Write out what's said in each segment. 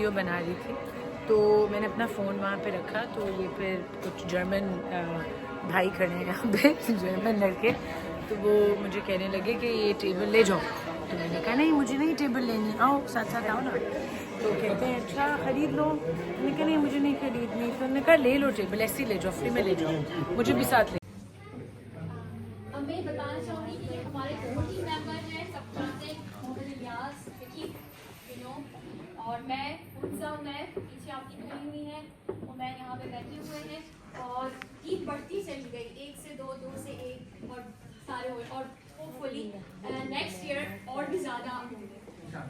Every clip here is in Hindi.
वीडियो बना रही थी तो मैंने अपना फ़ोन वहाँ पे रखा, तो ये फिर कुछ जर्मन भाई खड़े हैं यहाँ पे जर्मन लड़के, तो वो मुझे कहने लगे कि ये टेबल ले जाओ। तो मैंने कहा नहीं, मुझे नहीं टेबल लेनी, आओ साथ साथ आओ ना। तो कहते हैं अच्छा खरीद लो। मैंने कहा नहीं, मुझे नहीं खरीदनी। तो उन्होंने कहा ले लो टेबल, ऐसे ही ले जाओ, फ्री में ले जाओ, मुझे भी साथ ले। मैं बताना चाहूँगी कि ये हमारे दो टीम मेंबर हैं, सब जानते हैं, मोहम्मद इलियास, विकी, और मैं पीछे आपकी खड़ी हुई हैं, और मैं यहाँ पे बैठे हुए हैं, और टीम बढ़ती चली गई, 1 से 2, 2 से 1, और सारे हुए, और होपफुली नेक्स्ट ईयर और भी ज़्यादा होंगे।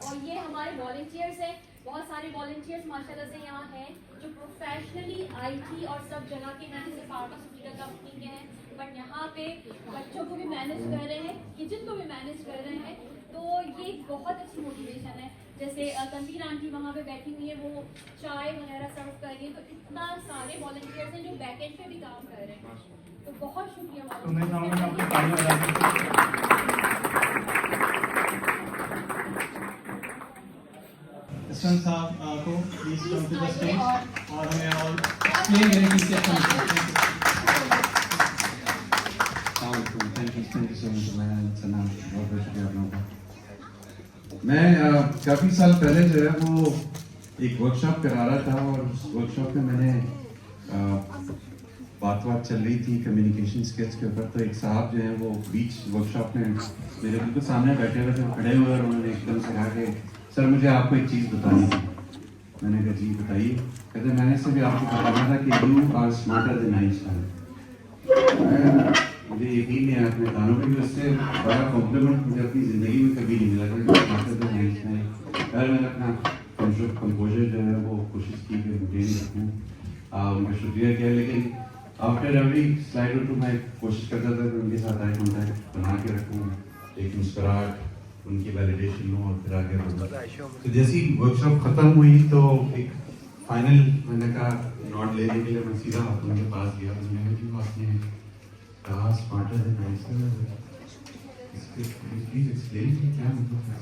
और ये हमारे वॉलंटियर्स हैं, बहुत सारे वॉलंटियर्स माशाल्लाह से यहाँ हैं जो प्रोफेशनली IT और सब जगह के हैं, जैसे फार्मास्यूटिकल कंपनी के हैं, बट यहाँ पे बच्चों को भी मैनेज कर रहे हैं, किचन को भी मैनेज कर रहे हैं। तो ये बहुत अच्छी मोटिवेशन है। जैसे तनवीर आंटी वहाँ पे बैठी हुई है, वो चाय वगैरह सर्व कर रही है, तो इतना सारे वॉलंटियर्स हैं जो बैक एंड पे भी काम कर रहे हैं। तो बहुत शुक्रिया साहब को please come to the stage और हमें और एक्सप्लेन करें कि क्या मैं काफ़ी साल पहले जो है वो एक वर्कशॉप करा रहा था, और उस वर्कशॉप में मैंने बात चल रही थी कम्युनिकेशन स्किल्स के ऊपर। तो एक साहब जो है वो बीच वर्कशॉप में मेरे बिल्कुल सामने बैठे हुए थे, खड़े हुए, और उन्होंने एकदम से कहा कि सर मुझे आपको एक चीज़ बतानी थी। मैंने कहा जी बताइए। कहते मैंने से भी आपको बताना था कि you are smarter than Einstein. मुझे यकीन नहीं है अपने कानों पे, उससे बड़ा कॉम्प्लीमेंट मुझे अपनी ज़िंदगी में कभी नहीं मिला था, स्मार्टर देन आइंस्टाइन। यार मैंने अपना कंपोजर जो है वो कोशिश की कि मेंटेन रखूँ, उनका शुक्रिया किया, लेकिन आफ्टर एवरी स्लाइड और टू मैं कोशिश करता था कि उनके साथ आई कॉन्टैक्ट बना के रखूँ, एक मुस्कुराहट, उनकी वैलिडेशन लूँ और फिर आगे बढ़ूँ। तो जैसी वर्कशॉप ख़त्म हुई तो एक फाइनल मैंने कहा नोट लेने के लिए मैं सीधा उनके पास गया। मैंने कहा आपने कहा smarter than Einstein, please explain कि क्या मतलब है।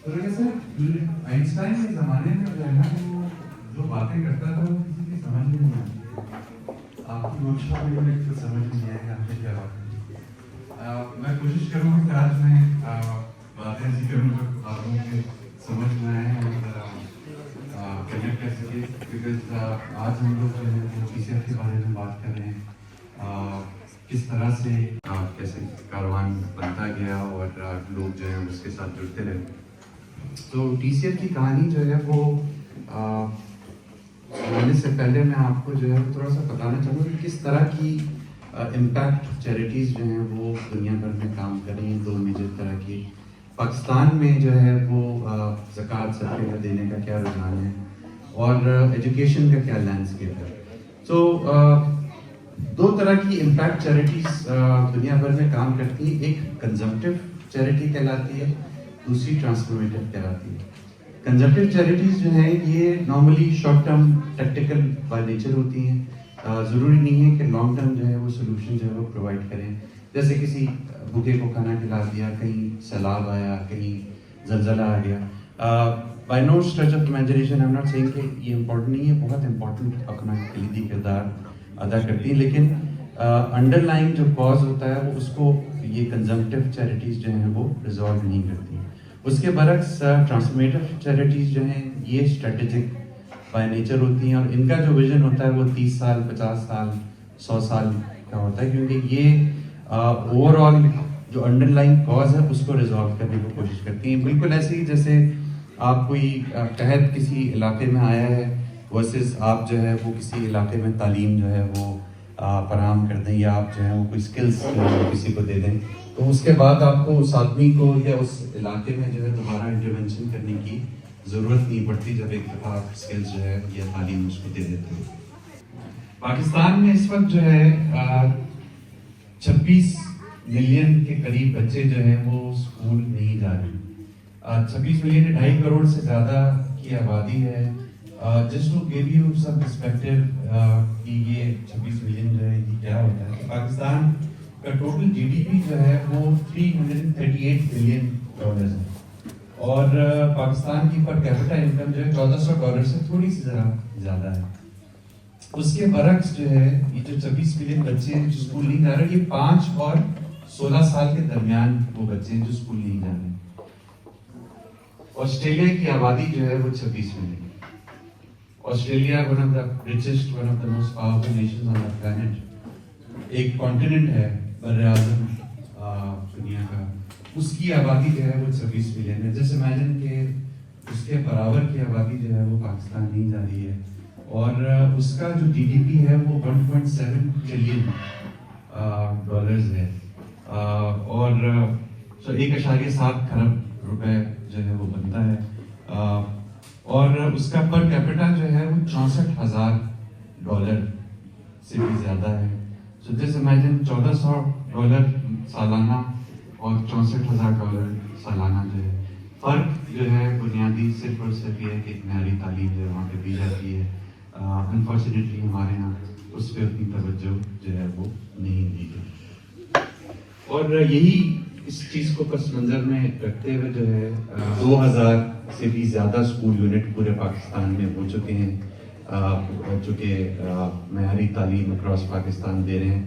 तो सर आइंस्टाइन के ज़माने में जो है ना वो जो बातें करता था वो किसी की समझ में नहीं आती। आपकी वर्कशॉप में तो समझ नहीं आएगा आपने क्या बात है। मैं कोशिश करूँगा कि आज मैं बातें ऐसी करूँ जो आप लोगों के समझ में आए और कनेक्ट कर सके, बिकॉज आज हम लोग जो है वो TCF के बारे में बात कर रहे हैं, किस तरह से कैसे कारवान बनता गया और लोग जो है उसके साथ जुड़ते रहे। तो TCF की कहानी जो है वो सुनाने से पहले मैं आपको जो है थोड़ा सा बताना चाहूँगा कि किस तरह की इम्पैक्ट चैरिटीज़ जो हैं वो दुनिया भर में काम कर रही हैं। 2 मेजर तरह की पाकिस्तान में जो है वो ज़कात सदक़ा देने का क्या रुझान है और एजुकेशन का क्या लैंडस्केप है। तो 2 तरह की इम्पैक्ट चैरिटीज़ दुनिया भर में काम करती हैं। एक कंजम्पटिव चैरिटी कहलाती है, दूसरी ट्रांसफॉर्मेटिव कहलाती है। कंजम्पटिव चैरिटीज़ जो हैं ये normally short term tactical by nature होती हैं, ज़रूरी नहीं है कि लॉन्ग टर्म जो है वो सोल्यूशन जो है वो प्रोवाइड करें। जैसे किसी भूखे को खाना खिला दिया, कहीं सैलाब आया, कहीं जलजला आ गया। By no stretch of imagination I am not saying कि ये इम्पोर्टेंट नहीं है, बहुत इंपॉर्टेंट अपना कलीदी किरदार अदा करती है, लेकिन अंडरलाइन जो कॉज होता है वो उसको ये कंजम्पटिव चैरिटीज़ जो हैं वो रिजॉल्व नहीं करती। उसके बरक्स ट्रांसफॉर्मेटिव चैरिटीज़ जो हैं ये स्ट्रेटेजिक बाय नेचर होती हैं, और इनका जो विजन होता है वो 30 साल, 50 साल, 100 साल का होता है, क्योंकि ये ओवरऑल जो अंडरलाइन कॉज है उसको रिजॉल्व करने की कोशिश करती हैं। बिल्कुल ऐसे ही जैसे आप कोई कहत किसी इलाके में आया है वर्सेस आप जो है वो किसी इलाके में तालीम जो है वो फराहम कर दें, या आप जो है वो कोई स्किल्स किसी को दे दें, तो उसके बाद आपको उस आदमी को या उस इलाके में जो है दोबारा इंटरवेंशन करने की ज़रूरत नहीं पड़ती जब एक दफ़ा आप स्किल्स जो है या तालीम उसको दे देते हैं। पाकिस्तान में इस वक्त जो है 26 मिलियन के करीब बच्चे जो हैं वो स्कूल नहीं जा रहे। 26 मिलियन 2.5 करोड़ से ज़्यादा की आबादी है। Just to give you some perspective कि ये 26 मिलियन जो है ये क्या होता है। तो पाकिस्तान का टोटल GDP जो है वो $338 बिलियन है, और पाकिस्तान की पर कैपिटा इनकम जो है $1400 से थोड़ी सी ज़रा ज़्यादा है। उसके बरक्स जो है ये जो 26 मिलियन बच्चे हैं जो स्कूल नहीं जा रहे, ये 5 और 16 साल के दरमियान वो बच्चे हैं जो स्कूल नहीं जा रहे। ऑस्ट्रेलिया की आबादी जो है वो 26 million. Australia won of the richest, one of the most powerful Nations on the planet, एक कॉन्टिनेंट है बर्र-ए-आज़म दुनिया का, उसकी आबादी जो है वो 26 मिलियन है। जस्ट इमेजिन के उसके बराबर की आबादी जो है वो पाकिस्तान नहीं जा रही है, और उसका जो जीडीपी है वो 1.7 ट्रिलियन डॉलर्स है, और 1.7 खरब रुपए जो है वो बनता है, और उसका पर कैपिटा जो है वो $64,000 से भी ज़्यादा है। सो जस्ट इमेजिन $1400 सालाना और $64,000 सालाना जो है। फ़र्क जो है बुनियादी सिर्फ और सिर्फ ये है कि मेरी तालीम जो है वहाँ पे दी जाती है। अनफॉर्चुनेटली हमारे यहाँ उस पर उतनी तवज्जो जो है वो नहीं दी गई, और यही इस चीज़ को पस मंज़र में रखते हुए जो है 2000 से भी ज़्यादा स्कूल यूनिट पूरे पाकिस्तान में हो चुके हैं, जो कि मेयारी तालीम अक्रॉस पाकिस्तान दे रहे हैं।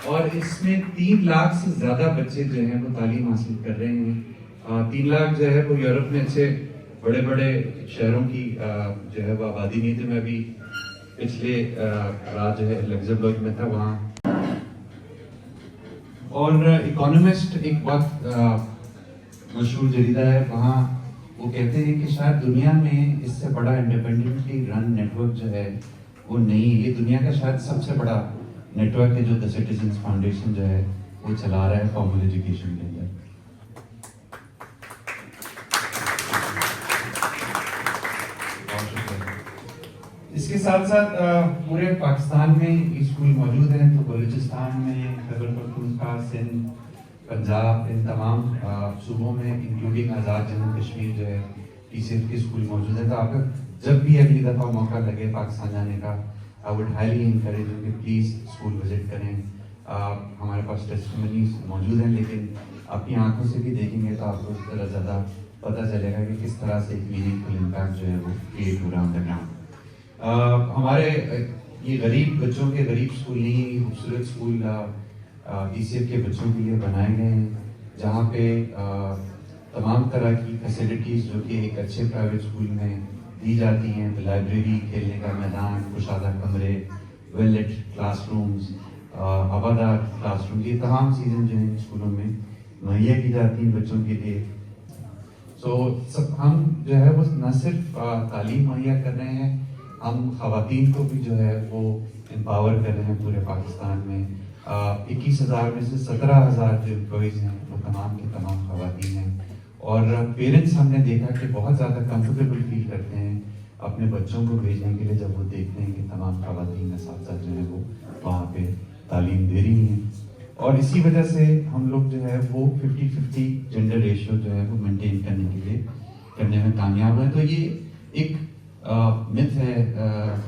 और इसमें 3 लाख से ज़्यादा बच्चे जो हैं वो तालीम हासिल कर रहे हैं। 3 लाख जो है वो यूरोप में अच्छे बड़े बड़े शहरों की जो है वो आबादी नहीं थी। मैं अभी पिछले रात जो है लग्जमबर्ग में था वहाँ, और इकोनॉमिस्ट एक बहुत मशहूर जरीदा है वहाँ, वो कहते हैं कि शायद दुनिया में इससे बड़ा इंडिपेंडेंटली रन नेटवर्क जो है वो नहीं है। ये दुनिया का शायद सबसे बड़ा नेटवर्क है जो द सिटीजन्स फाउंडेशन जो है वो चला रहा है फॉर्मल एजुकेशन के अंदर। इसके साथ साथ पूरे पाकिस्तान में स्कूल मौजूद हैं, तो बलूचिस्तान में, खैबर पख्तूनख्वा, सिंध, पंजाब, इन तमाम सूबों में इंक्लूडिंग आज़ाद जम्मू कश्मीर जो है TCF के स्कूल मौजूद है। तो आपको जब भी अगली दफ़ा मौका लगे पाकिस्तान जाने का, I would highly encourage you कि प्लीज़ स्कूल विजिट करें। हमारे पास टेस्टिमनीज मौजूद हैं, लेकिन अपनी आंखों से भी देखेंगे तो आपको उस तरह ज़्यादा पता चलेगा कि किस तरह से एक मीनिंगफुल इम्पैक्ट जो है वो क्रिएट हो रहा है ग्राउंड। हमारे ये गरीब बच्चों के गरीब स्कूल नहीं, खूबसूरत स्कूल TCF के बच्चों के लिए बनाए गए हैं, जहाँ पे तमाम तरह की फैसिलिटीज़ जो कि एक अच्छे प्राइवेट स्कूल में दी जाती हैं, तो लाइब्रेरी, खेलने का मैदान, कुशादा कमरे, वेल लिट क्लासरूम्स, हवादार क्लासरूम, ये तमाम चीज़ें जो हैं स्कूलों में मुहैया की जाती हैं बच्चों के लिए। सब हम जो है वो न सिर्फ तालीम मुहैया कर रहे हैं, हम ख़वातीन को भी जो है वो एम्पावर कर रहे हैं पूरे पाकिस्तान में। 21,000 में से 17,000 जो एम्प्लॉइज़ हैं वो तमाम के तमाम ख़वातीन हैं, और पेरेंट्स हमने देखा कि बहुत ज़्यादा कंफर्टेबल फील करते हैं अपने बच्चों को भेजने के लिए जब वो देखते हैं कि तमाम ख़वातीन साथ साथ जो है वो वहाँ पे तालीम दे रही हैं। और इसी वजह से हम लोग जो है वो 50-50 जेंडर रेशियो जो है वो मेंटेन करने में कामयाब है। तो ये एक मिथ है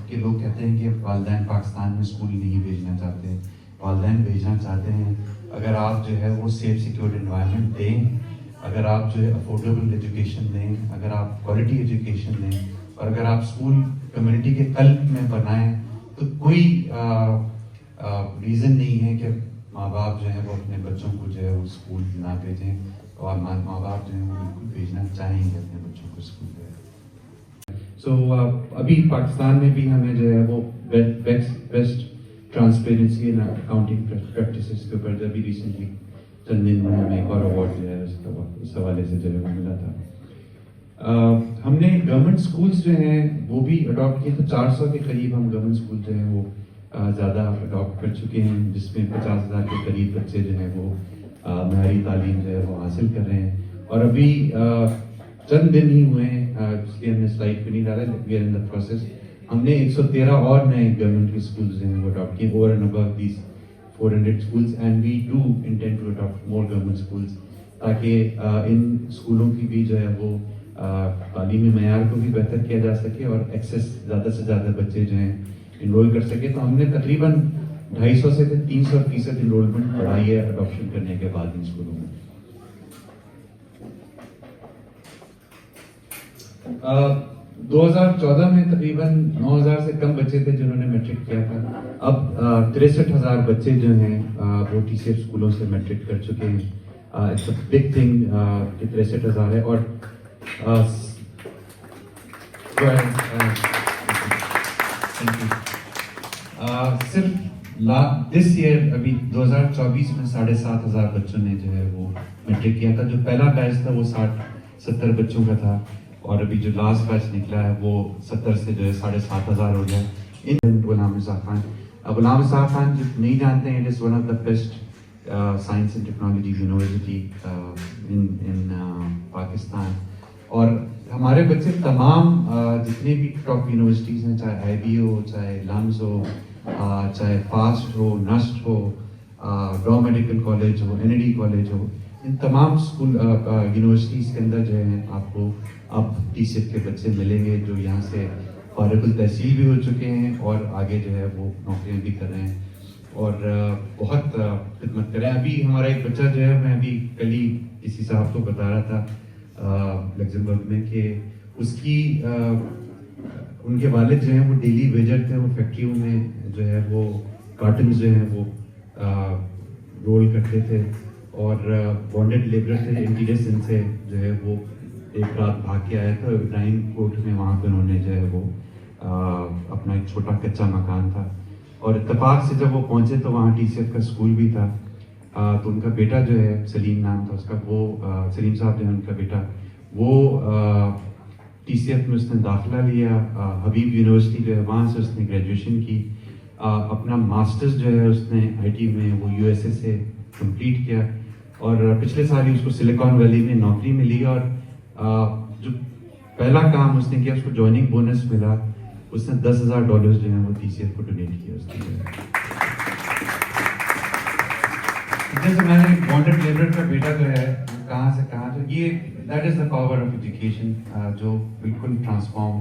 कि लोग कहते हैं कि वालिदैन पाकिस्तान में स्कूल नहीं भेजना चाहते। वालिदैन भेजना चाहते हैं अगर आप जो है वो सेफ सिक्योर्ड एनवायरनमेंट दें, अगर आप जो है अफोर्डेबल एजुकेशन दें, अगर आप क्वालिटी एजुकेशन दें, और अगर आप स्कूल कम्युनिटी के कल्ब में बनाएं, तो कोई रीज़न नहीं है कि माँ बाप जो है वो अपने बच्चों को जो है वो स्कूल ना भेजें, और माँ बाप जो है वो बिल्कुल भेजना चाहेंगे अपने बच्चों को स्कूल में। अभी पाकिस्तान में भी हमें जो है वो best transparency and accounting practices के ऊपर अभी रिसेंटली चंद दिन में हमें एक और अवार्ड जो है इस हवाले से जो है वो मिला था। हमने गवर्नमेंट स्कूल्स जो हैं वो भी अडॉप्ट किए, तो 400 के करीब हम गवर्नमेंट स्कूल जो हैं वो ज़्यादा अडॉप्ट कर चुके हैं, जिसमें 50,000 के करीब बच्चे जो हैं वो मेयारी तालीम जो है वो हासिल कर रहे हैं। और अभी चंद दिन ही हुए हैं, इसलिए हमने स्लाइड पे नहीं डाला, we are in the process. हमने 113 और नए गवर्नमेंट स्कूल्स जो हैं वो अडॉप्ट किए, over and above these 400 schools, and we do intend to adopt more government schools, ताकि इन स्कूलों की भी जो है वो तालीमी मेयार को भी बेहतर किया जा सके और एक्सेस ज़्यादा से ज़्यादा बच्चे जो हैं इनरोल कर सके। तो हमने तकरीबन 250 से 300% इनरोलमेंट बढ़ाई है अडॉप्शन करने के बाद इन स्कूलों में। 2014 में तकरीबन 9,000 से कम बच्चे थे जिन्होंने मैट्रिक किया था। अब 63,000 बच्चे जो हैं वो TCF स्कूलों से मैट्रिक कर चुके हैं। इट्स अ बिग थिंग कि 63,000 है। और सिर्फ दिस ईयर अभी 2024 में 7,500 बच्चों ने जो है वो मैट्रिक किया था। जो पहला बैच था वो 60-70 बच्चों का था, और अभी जो लास्ट बैच निकला है वो 70 से जो है 7,500 हो गया। इन गुलाम रज़ा खान, गुलाम रज़ा खान जो नहीं जानते हैं, it is one of the best science and technology university in Pakistan. और हमारे बच्चे तमाम जितने भी टॉप यूनिवर्सिटीज़ हैं, चाहे IB हो, चाहे लम्स हो, चाहे फास्ट हो, नस्ट हो, लॉ मेडिकल कॉलेज हो, NAD कॉलेज हो, इन तमाम स्कूल यूनिवर्सिटीज़ के अंदर जो है आपको अब TCF के बच्चे मिलेंगे जो यहाँ से फारिगुल तहसील भी हो चुके हैं और आगे जो है वो नौकरियाँ भी कर रहे हैं और बहुत खिदमत कर रहे हैं। अभी हमारा एक बच्चा जो है, मैं अभी कल ही किसी साहब को बता रहा था लग्जमबर्ग में कि उसकी उनके वालिद जो हैं वो डेली वेजर थे। वो फैक्ट्रियों में जो है वो कार्टन जो हैं वो रोल करते थे और बॉन्डेड लेबर थे। इंटीरियर से जो है वो एक रात भाग के आया था इब्राहिम कोर्ट में, वहाँ पर उन्होंने जो है वो अपना एक छोटा कच्चा मकान था और इत्तेफाक से जब वो पहुँचे तो वहाँ TCF का स्कूल भी था। तो उनका बेटा जो है, सलीम नाम था उसका, वो सलीम साहब जो है उनका बेटा, वो TCF में उसने दाखिला लिया। हबीब यूनिवर्सिटी जो है वहाँ से उसने ग्रेजुएशन की। अपना मास्टर्स जो है उसने IT में वो USA से कंप्लीट किया और पिछले साल ही उसको सिलिकॉन वैली में नौकरी मिली और जो पहला काम उसने किया, उसको जॉइनिंग बोनस मिला, उसने $10,000 जो है वो TCF को डोनेट किया उसके लिए। जैसे मैंने बॉन्डेड लेबर का बेटा जो है कहाँ से कहाँ, तो ये that is the power of education जो बिल्कुल ट्रांसफॉर्म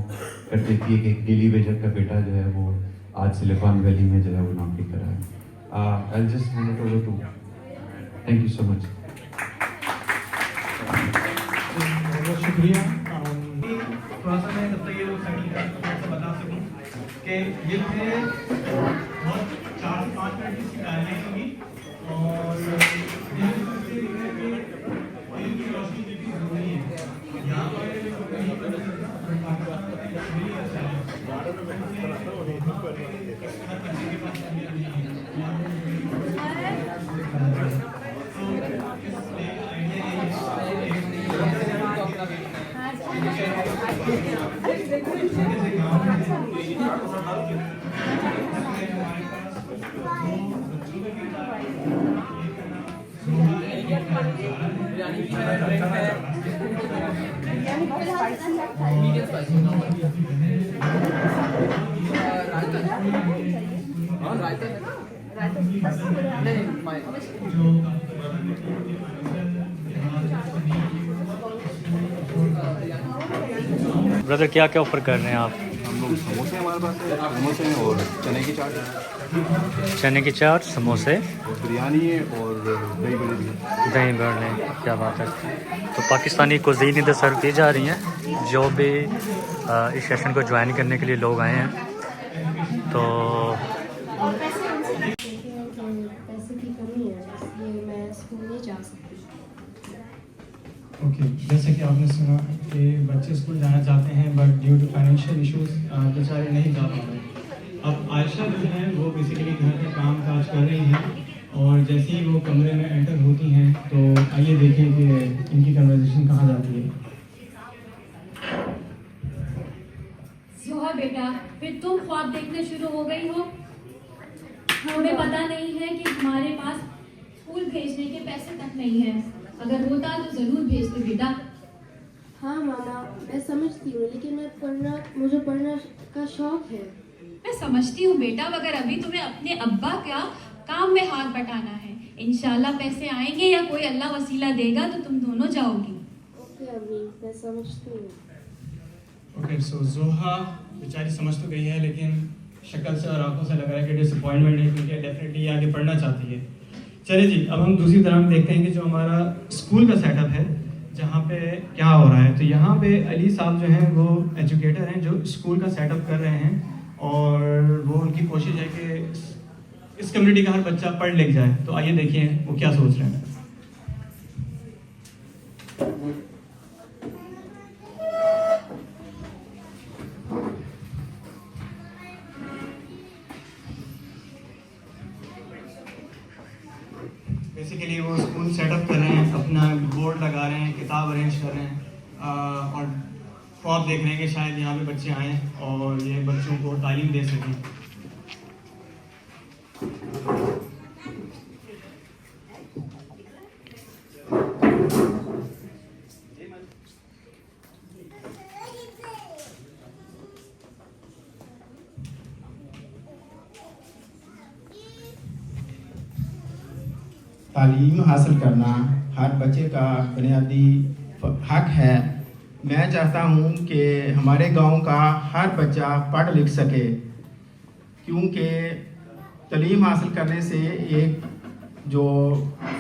कर देती है कि एक डेली वेजर का बेटा जो है वो आज सिलिकॉन वैली में जो है वो नौकरी कर रहा है। I just hand it over to, thank you so much. बहुत शुक्रिया। थोड़ा सा मैं तब तक ये सेटिंग बता सकूँ कि ये थे बहुत 4 से 5 मिनट की गाइडलाइन होगी और यहाँ ब्रदर क्या क्या ऑफर कर रहे हैं आप? हम लोग समोसे, हमारे पास है समोसे हैं और चने की चाट, चने की चाट, समोसे और बिरयानी है और दही बड़े भी हैं। दही बड़े, क्या बात है। तो पाकिस्तानी कुज़ीन इधर सर्व की जा रही हैं जो भी इस सेशन को ज्वाइन करने के लिए लोग आए हैं। तो पैसे की कमी है इसलिए मैं स्कूल नहीं जा सकती। ओके, जैसे कि आपने सुना कि बच्चे स्कूल जाना चाहते हैं but due to financial issues बेचारे नहीं जा पा रहे। अब आयशा जो है वो बेसिकली घर में काम काज कर रही हैं और जैसे ही वो कमरे में एंटर होती हैं तो आइए देखें कि इनकी कन्वर्सेशन कहाँ जाती है। जोहा बेटा, फिर तुम ख्वाब देखने शुरू हो गई हो। हमें पता नहीं है कि तुम्हारे पास स्कूल भेजने के पैसे तक नहीं है। अगर होता तो जरूर भेजते बेटा। हाँ मामा, मैं समझती हूँ लेकिन मुझे पढ़ना का शौक है। मैं समझती हूँ बेटा, मगर अभी तुम्हें अपने अब्बा का काम में हाथ बटाना है। इंशाल्लाह पैसे आएंगे या कोई अल्लाह वसीला देगा तो तुम दोनों जाओगी। ओके अम्मी, मैं समझती हूँ। ओके, सो जोहा बेचारी समझ तो गई है लेकिन शक्ल से और आंखों से लग रहा है कि डिसअपॉइंटमेंट है, क्योंकि डेफिनेटली आगे पढ़ना चाहती है। चलिए जी, अब हम दूसरी तरफ देखते हैं कि जो हमारा स्कूल का सेटअप है जहाँ पे क्या हो रहा है। तो यहाँ पे अली साहब जो हैं वो एजुकेटर हैं जो स्कूल का सेटअप कर रहे हैं, और वो उनकी कोशिश है कि इस कम्युनिटी का हर बच्चा पढ़ लिख जाए। तो आइए देखिए वो क्या सोच रहे हैं। बेसिकली वो स्कूल सेटअप कर रहे हैं, अपना बोर्ड लगा रहे हैं, किताब अरेंज कर रहे हैं, और ख्वाब देख रहे हैं कि शायद यहाँ पे बच्चे आएँ और ये बच्चों को तालीम दे सकें। तालीम हासिल करना हर बच्चे का बुनियादी हक है। मैं चाहता हूँ कि हमारे गांव का हर बच्चा पढ़ लिख सके, क्योंकि तालीम हासिल करने से एक जो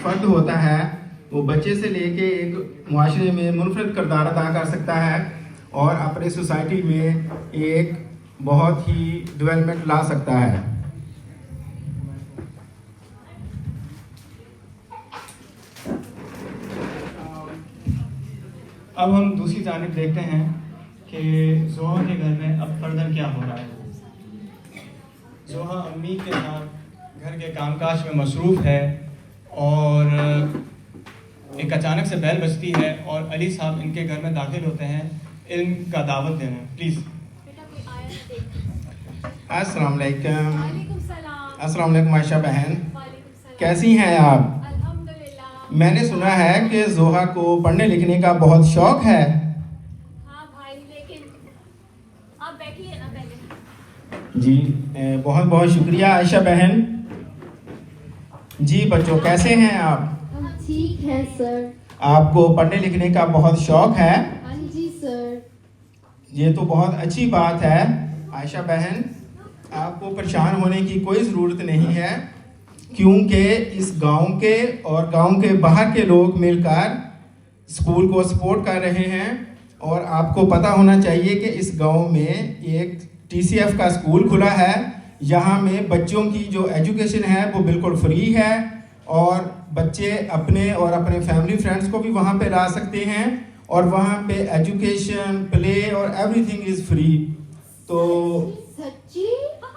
फ़र्द होता है वो बच्चे से लेके एक मुआशरे में मुनफरद किरदार अदा कर सकता है और अपने सोसाइटी में एक बहुत ही डेवलपमेंट ला सकता है। अब हम दूसरी जानिब देखते हैं कि जोहा के घर में अब फर्दन क्या हो रहा है। जोहा अम्मी के साथ घर के कामकाज में मसरूफ़ है और एक अचानक से बैल बजती है और अली साहब इनके घर में दाखिल होते हैं इल्म का दावत देने। प्लीज़। अस्सलाम वालेकुम। वालेकुम सलाम। अस्सलाम वालेकुम आयशा बहन, वालेकुम सलाम। कैसी हैं आप? अल्हम्दुलिल्लाह। मैंने सुना है कि जोहा को पढ़ने लिखने का बहुत शौक है। हाँ भाई, लेकिन आप बैठिए ना पहले। जी बहुत बहुत शुक्रिया आयशा बहन। जी बच्चों, कैसे हैं आप? हम ठीक हैं सर। आपको पढ़ने लिखने का बहुत शौक है? हाँ जी सर। ये तो बहुत अच्छी बात है आयशा बहन। आपको परेशान होने की कोई ज़रूरत नहीं है, क्योंकि इस गांव के और गांव के बाहर के लोग मिलकर स्कूल को सपोर्ट कर रहे हैं। और आपको पता होना चाहिए कि इस गांव में एक TCF का स्कूल खुला है। यहाँ में बच्चों की जो एजुकेशन है वो बिल्कुल फ्री है और बच्चे अपने और अपने फैमिली फ्रेंड्स को भी वहाँ पे ला सकते हैं और वहाँ पे एजुकेशन, प्ले और एवरीथिंग इज़ फ्री। तो सच्ची?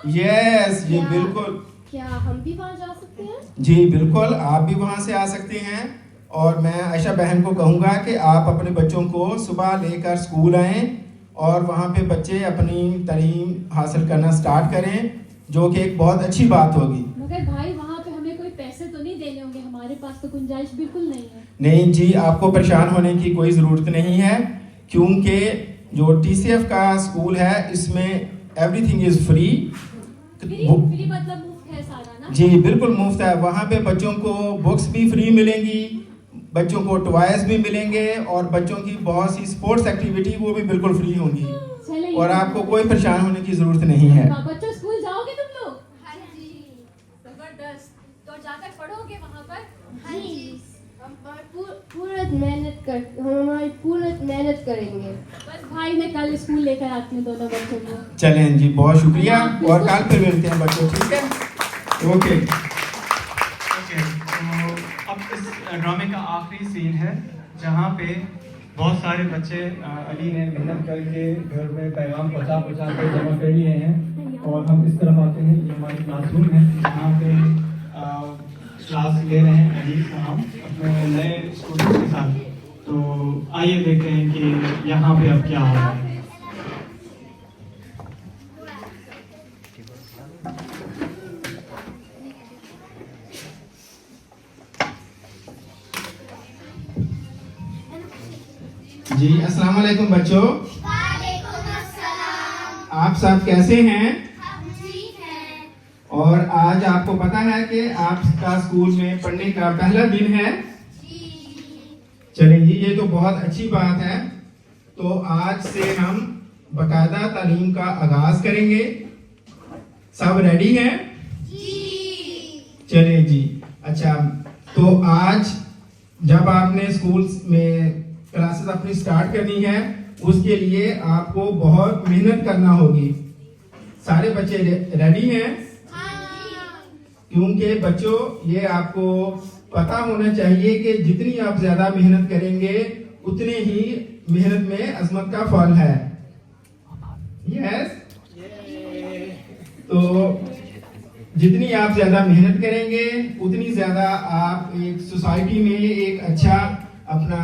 यस, ये क्या- बिल्कुल। क्या हम भी वहाँ जा सकते हैं? जी बिल्कुल, आप भी वहाँ से आ सकते हैं। और मैं आयशा बहन को कहूँगा कि आप अपने बच्चों को सुबह लेकर स्कूल आएँ और वहाँ पे बच्चे अपनी तालीम हासिल करना स्टार्ट करें, जो कि एक बहुत अच्छी बात होगी। मगर भाई, वहाँ पे हमें कोई पैसे तो नहीं देने होंगे? हमारे पास तो गुंजाइश बिल्कुल नहीं है। नहीं जी, आपको परेशान होने की कोई ज़रूरत नहीं है, क्योंकि जो TCF का स्कूल है इसमें एवरीथिंग इज़ फ्री। फ्री मतलब मुफ्त है सारा ना? जी बिल्कुल मुफ्त है। वहाँ पे बच्चों को बुक्स भी फ्री मिलेंगी, बच्चों को टॉयज भी मिलेंगे और बच्चों की बहुत सी स्पोर्ट्स एक्टिविटी वो भी बिल्कुल फ्री होंगी चले, और आपको कोई परेशान होने की ज़रूरत नहीं है। बच्चों, स्कूल जाओगे तुम लोग? हाँ जी। जबरदस्त। तो जाकर पढ़ोगे वहाँ पर? हाँ जी। हम हमारी पूरी मेहनत करेंगे। बस भाई, मैं कल स्कूल लेकर आती हूँ दोनों बच्चों को। चलें जी, बहुत शुक्रिया और कल फिर मिलते हैं बच्चों, ठीक है? ओके। तो अब इस ड्रामे का आखिरी सीन है जहाँ पे बहुत सारे बच्चे अली ने मेहनत करके घर में पैगाम पहुँचा के जमा कर लिए हैं और हम इस तरफ आते हैं। ये हमारी क्लासरूम है जहाँ पे क्लास ले रहे हैं अली साहब अपने नए स्टूडेंट्स के साथ। तो आइए देखते हैं कि यहाँ पे अब क्या हो रहा है। जी अस्सलाम वालेकुम बच्चों। आप सब कैसे हैं? और आज आपको पता है कि आपका स्कूल में पढ़ने का पहला दिन है। चलिए, ये तो बहुत अच्छी बात है। तो आज से हम बाकायदा तालीम का आगाज करेंगे। सब रेडी हैं? चलिए जी। अच्छा, तो आज जब आपने स्कूल में क्लासेस अपनी स्टार्ट करनी है, उसके लिए आपको बहुत मेहनत करना होगी। सारे बच्चे रेडी हैं? क्योंकि बच्चों, ये आपको पता होना चाहिए कि जितनी आप ज्यादा मेहनत करेंगे उतने ही मेहनत में अजमत का फल है। यस? तो जितनी आप ज्यादा मेहनत करेंगे उतनी ज्यादा आप एक सोसाइटी में एक अच्छा अपना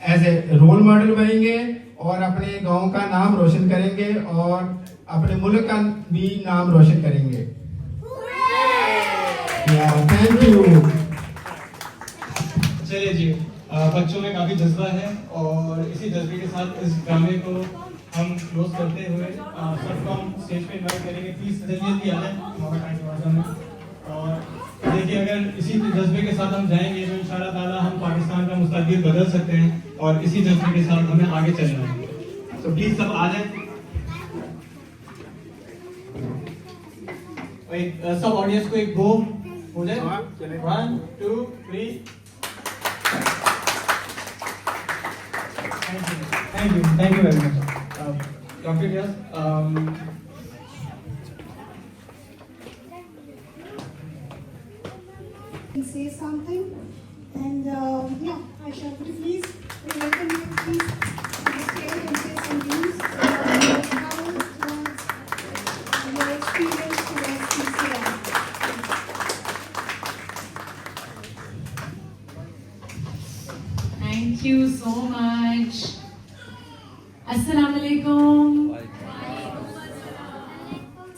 एज ए रोल मॉडल बनेंगे और अपने गांव का नाम रोशन करेंगे और अपने मुल्क का भी नाम रोशन करेंगे। Thank you. चलिए जी, बच्चों में काफ़ी जज्बा है और इसी जज्बे के साथ इस ड्रामे को हम क्लोज करते हुए सबको हम स्टेज पे इन्वाइट करेंगे। प्लीज़ जल्दी आ जाए हमारा टाइम वादा में। और देखिए, अगर इसी जज्बे के साथ हम जाएंगे तो इंशाल्लाह ताला हम पाकिस्तान का मुस्तकबिल बदल सकते हैं और इसी जज्बे के साथ हमें आगे चलना है। तो प्लीज़ सब आ जाए। सब ऑडियंस को एक गो हो जाए। 1 2 3। Thank you very much. Dr. Riaz, say something, and yeah, Aisha, could you please welcome you please to the stage and say some views about how was your experience towards PCM? Thank you so much. अस्सलाम वालेकुम।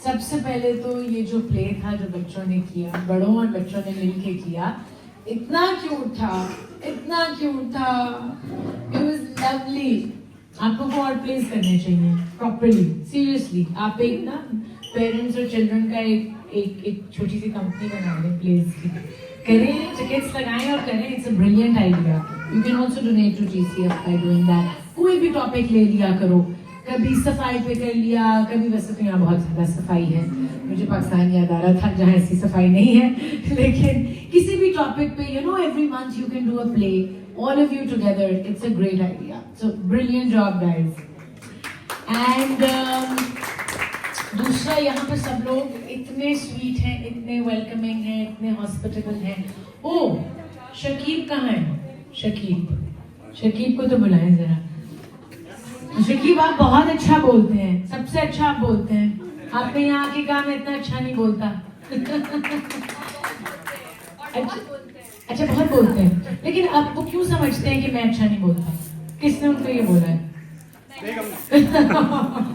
सबसे पहले तो ये जो प्ले था जो बच्चों ने किया, बड़ों और बच्चों ने मिलके किया, इतना क्यूट था, इतना क्यूट था। It was lovely. आपको को और प्लेस करने चाहिए प्रॉपर्ली, सीरियसली। आप एक ना पेरेंट्स और चिल्ड्रन का एक छोटी सी कंपनी बना दें प्लेस की, करें, टिकट्स लगाएं और करें। It's a brilliant idea. You can also donate to GCF by doing that. कोई भी टॉपिक ले लिया करो, कभी सफाई पे कर लिया, कभी, वैसे तो यहाँ बहुत ज़्यादा सफाई है, मुझे पाकिस्तान याद आ रहा था जहाँ ऐसी सफाई नहीं है, लेकिन किसी भी टॉपिक पे every month you can do a play, all of you together. It's a great idea. So brilliant job guys. And दूसरा, यहाँ पर सब लोग इतने स्वीट हैं, इतने वेलकमिंग हैं, इतने हॉस्पिटेबल हैं। ओह, शकीब कहाँ है? शकीब को तो बुलाएं जरा। शकीब, आप बहुत अच्छा बोलते हैं, सबसे अच्छा आप बोलते हैं। आपने यहाँ आके कहा मैं इतना अच्छा नहीं बोलता। अच्छा, बहुत बोलते हैं, लेकिन आप वो क्यों समझते हैं कि मैं अच्छा नहीं बोलता? किसने उनको ये बोला है?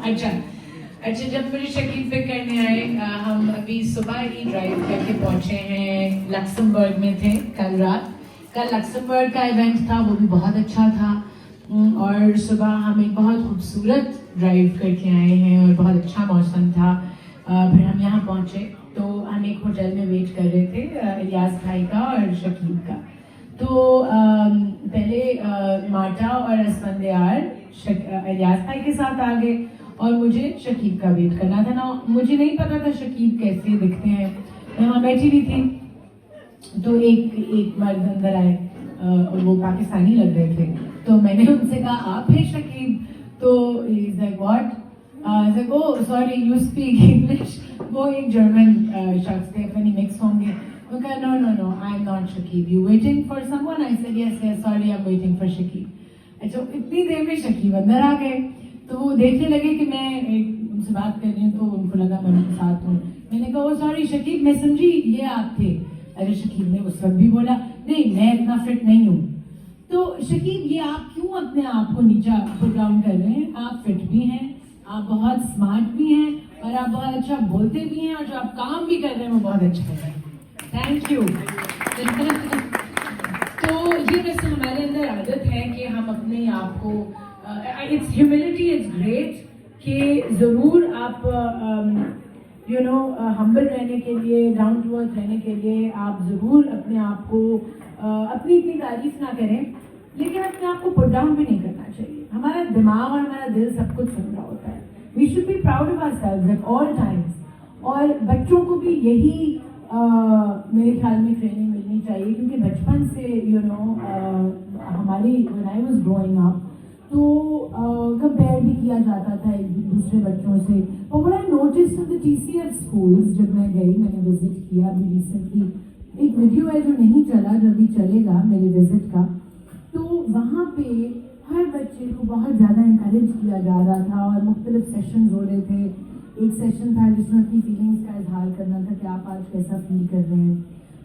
अच्छा, जब मुझे शकीब पे करने आए, हम अभी सुबह ही ड्राइव करके पहुंचे हैं। लक्समबर्ग में थे कल रात। कल लक्समबर्ग का इवेंट था, वो भी बहुत अच्छा था। और सुबह हम एक बहुत खूबसूरत ड्राइव करके आए हैं और बहुत अच्छा मौसम था। फिर हम यहाँ पहुँचे तो हम एक होटल में वेट कर रहे थे, इलियास भाई का और शकीब का। तो पहले मार्टा और असफंदयार इलियास भाई के साथ आ गए और मुझे शकीब का वेट करना था ना। मुझे नहीं पता था शकीब कैसे दिखते हैं। मैं वहाँ बैठी हुई थी तो एक मर्द अंदर आए, वो पाकिस्तानी लग रहे थे। तो मैंने उनसे कहा, आप हैं शकीब? तो he is like what? Oh sorry, you speak English. वो एक जर्मन शख्स थे, अपनी मिक्स होंगे। वो कहा, no, I am not Shakib, you waiting for someone? I said yes, sorry, I am waiting for Shakib. अच्छा, इतनी देर में शकीब अंदर आ गए। तो वो देखने लगे कि मैं उनसे बात कर रही हूँ, तो उनको लगा मैं उनके साथ हूँ। मैंने कहा, ओ सॉरी शकीब, मैं समझी ये आप थे। अरे शकीब ने उस वक्त भी बोला, नहीं मैं इतना फिट नहीं हूँ। तो शकीब, ये आप क्यों अपने आप को नीचा पुट डाउन कर रहे हैं? आप फिट भी हैं, आप बहुत स्मार्ट भी हैं और आप बहुत अच्छा बोलते भी हैं और जो आप काम भी कर रहे हैं वो बहुत अच्छा कर रहे हैं। Thank you. तो ये वैसे हमारे अंदर आदत है कि हम अपने आप को, इट्स ह्यूमिलिटी, इट्स ग्रेट कि ज़रूर आप हम्बल रहने के लिए, डाउन टू अर्थ रहने के लिए आप ज़रूर अपने आप को अपनी इतनी तारीफ ना करें, लेकिन अपने आप को पुट डाउन भी नहीं करना चाहिए। हमारा दिमाग और हमारा दिल सब कुछ सुन रहा होता है। We should be proud of ourselves at all times. और बच्चों को भी यही मेरे ख्याल में ट्रेनिंग मिलनी चाहिए, क्योंकि बचपन से हमारी when I was growing up तो कंपेयर भी किया जाता था एक दूसरे बच्चों से। और what I noticed in the TCF schools, जब मैं गई, मैंने विजिट किया अभी रिसेंटली, एक वीडियो है जो नहीं चला, जो अभी चलेगा मेरे विजिट का, तो वहाँ पे हर बच्चे को बहुत ज़्यादा इंकरेज किया जा रहा था और मुख्तलिफ सेशंस हो रहे थे। एक सेशन था जिसमें अपनी फीलिंग्स का इजहार करना था कि आप आज कैसा फील कर रहे हैं।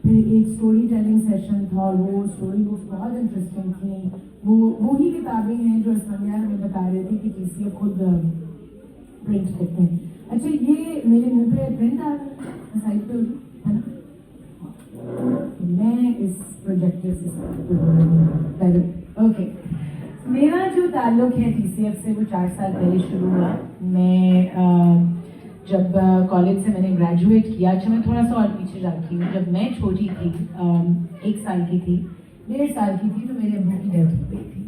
फिर एक स्टोरी टेलिंग सेशन था और वो स्टोरी बुक्स बहुत इंटरेस्टिंग थी। वो ही किताबें हैं जो असमिया हमें बता रहे थे कि TCF खुद प्रिंट करते हैं। अच्छा, ये मेरे मुंह पे प्रिंट आ रहा है साइड पे, है ना? मैं इस प्रोजेक्टर से ओके। मेरा जो ताल्लुक है TCF से वो 4 साल पहले शुरू हुआ। मैं जब कॉलेज से मैंने ग्रेजुएट किया, अच्छा मैं थोड़ा सा और पीछे जाती हूँ, जब मैं छोटी थी 1 साल की थी, 1.5 साल की थी, तो मेरे अम्मी की डेथ हो गई थी।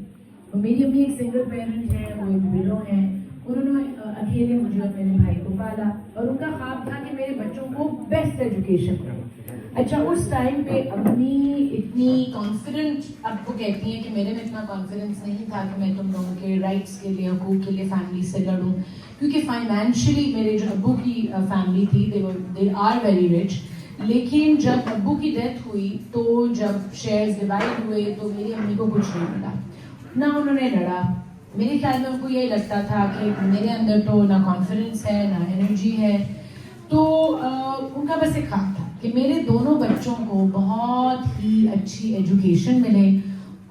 और मेरी अम्मी एक सिंगल पेरेंट है, वो एक विडो हैं। उन्होंने अकेले मुझे और मेरे भाई को पाला और उनका ख्वाब था कि मेरे बच्चों को बेस्ट एजुकेशन मिले। अच्छा, उस टाइम पे अम्मी इतनी कॉन्फिडेंट, अब वो कहती हैं कि मेरे में इतना कॉन्फिडेंस नहीं था कि मैं तुम लोगों के राइट्स के लिए, हकूक़ के लिए फैमिली से लड़ूं, क्योंकि फाइनेंशियली मेरे जो अब्बू की फैमिली थी, दे आर वेरी रिच। लेकिन जब अब्बू की डेथ हुई तो जब शेयर्स डिवाइड हुए तो मेरी अम्मी को कुछ नहीं मिला, ना उन्होंने लड़ा। मेरे ख्याल में उनको यही लगता था कि मेरे अंदर तो ना कॉन्फिडेंस है ना एनर्जी है, तो उनका बस एक ख्वाब था कि मेरे दोनों बच्चों को बहुत ही अच्छी एजुकेशन मिले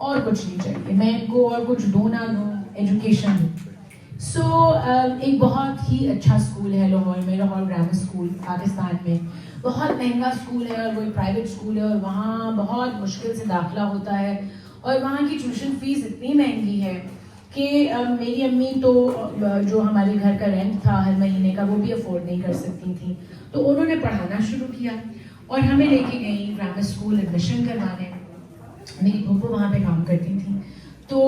और कुछ नहीं चाहिए, मैं इनको और कुछ दूँ ना दूँ, एजुकेशन दूँ। एक बहुत ही अच्छा स्कूल है लाहौर में, लाहौर ग्रामर स्कूल पाकिस्तान में। बहुत महंगा स्कूल है और वो एक प्राइवेट स्कूल है और वहाँ बहुत मुश्किल से दाखिला होता है और वहाँ की ट्यूशन फीस इतनी महंगी है कि मेरी अम्मी तो जो हमारे घर का रेंट था हर महीने का वो भी अफोर्ड नहीं कर सकती थी, तो उन्होंने पढ़ाना शुरू किया और हमें लेके गई ग्रामर स्कूल एडमिशन करवाने। मेरी फूफो वहाँ पे काम करती थी, तो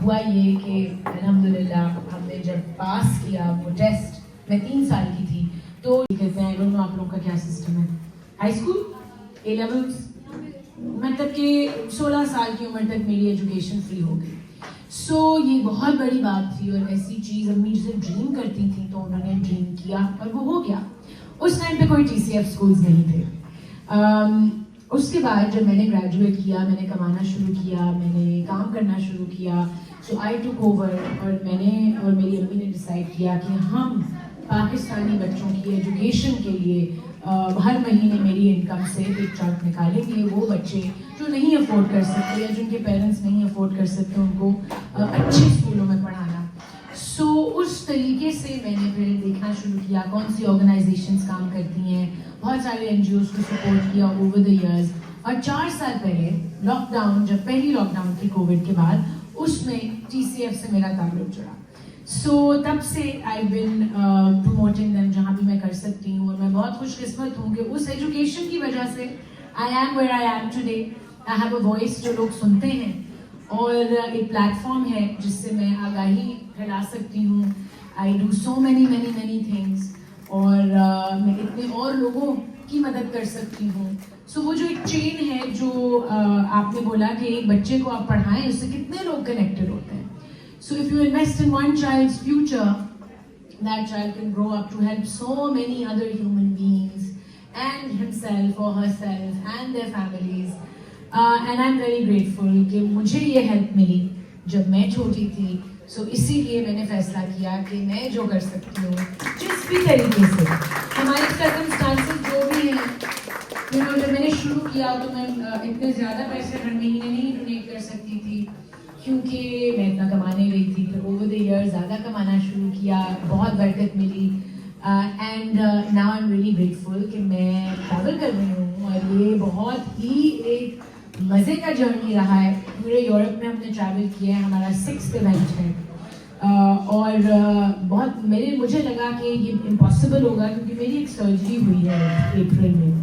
हुआ ये कि अल्हम्दुलिल्लाह हमने जब पास किया वो टेस्ट, मैं 3 साल की थी, तो कहते हैं आई डोंट नो आप लोगों का क्या सिस्टम है, हाई स्कूल A levels, मतलब कि 16 साल की उम्र तक मेरी एजुकेशन फ्री हो गई। ये बहुत बड़ी बात थी और ऐसी चीज़ अम्मी जिसे ड्रीम करती थी तो उन्होंने ड्रीम किया और वो हो गया। उस टाइम पे कोई TCF स्कूल्स नहीं थे। उसके बाद जब मैंने ग्रेजुएट किया, मैंने कमाना शुरू किया, मैंने काम करना शुरू किया, सो आई टुक ओवर और मैंने और मेरी अम्मी ने डिसाइड किया कि हम पाकिस्तानी बच्चों की एजुकेशन के लिए हर महीने मेरी इनकम से एक चंक निकालेंगे। वो बच्चे जो नहीं अफोर्ड कर सकते या जिनके पेरेंट्स नहीं अफोर्ड कर सकते उनको अच्छे स्कूलों में पढ़ाना। उस तरीके से मैंने फिर देखना शुरू किया कौन सी ऑर्गेनाइजेशंस काम करती हैं, बहुत सारे NGOs को सपोर्ट किया ओवर द इयर्स। और 4 साल पहले लॉकडाउन, जब पहली लॉकडाउन थी कोविड के बाद, उसमें TCF से मेरा ताल्लुक जुड़ा। तब से आई बिन प्रमोटिंग देम जहाँ भी मैं कर सकती हूँ और मैं बहुत खुशकिस्मत हूँ कि उस एजुकेशन की वजह से I am where I am today. I have a voice जो लोग सुनते हैं और एक प्लेटफॉर्म है जिससे मैं आगाही फैला सकती हूँ। I do so many things और मैं इतने और लोगों की मदद कर सकती हूँ। वो जो एक चेन है जो आपने बोला कि एक बच्चे को आप पढ़ाएं, उससे कितने लोग कनेक्टेड होते हैं। If you invest in one child's future, that child can grow up to help so many other human beings and himself or herself and their families. And I'm very grateful कि मुझे ये help मिली जब मैं छोटी थी। इसीलिए मैंने फैसला किया कि मैं जो कर सकती हूँ जिस भी तरीके से, हमारे circumstances जो भी हैं, जब मैंने शुरू किया तो मैं इतने ज़्यादा पैसे हर महीने नहीं डोनेट कर सकती थी क्योंकि मैं इतना कमा नहीं रही थी। फिर ओवर द ईयर ज़्यादा कमाना शुरू किया, बहुत बरकत मिली and now I am really grateful कि मैं ट्रैवल कर रही हूँ और ये बहुत ही एक मज़े का जर्नी रहा है। पूरे यूरोप में हमने ट्रैवल किया है, हमारा 6th इवेंट है और बहुत मुझे लगा कि ये इम्पॉसिबल होगा क्योंकि मेरी एक सर्जरी हुई है अप्रैल में।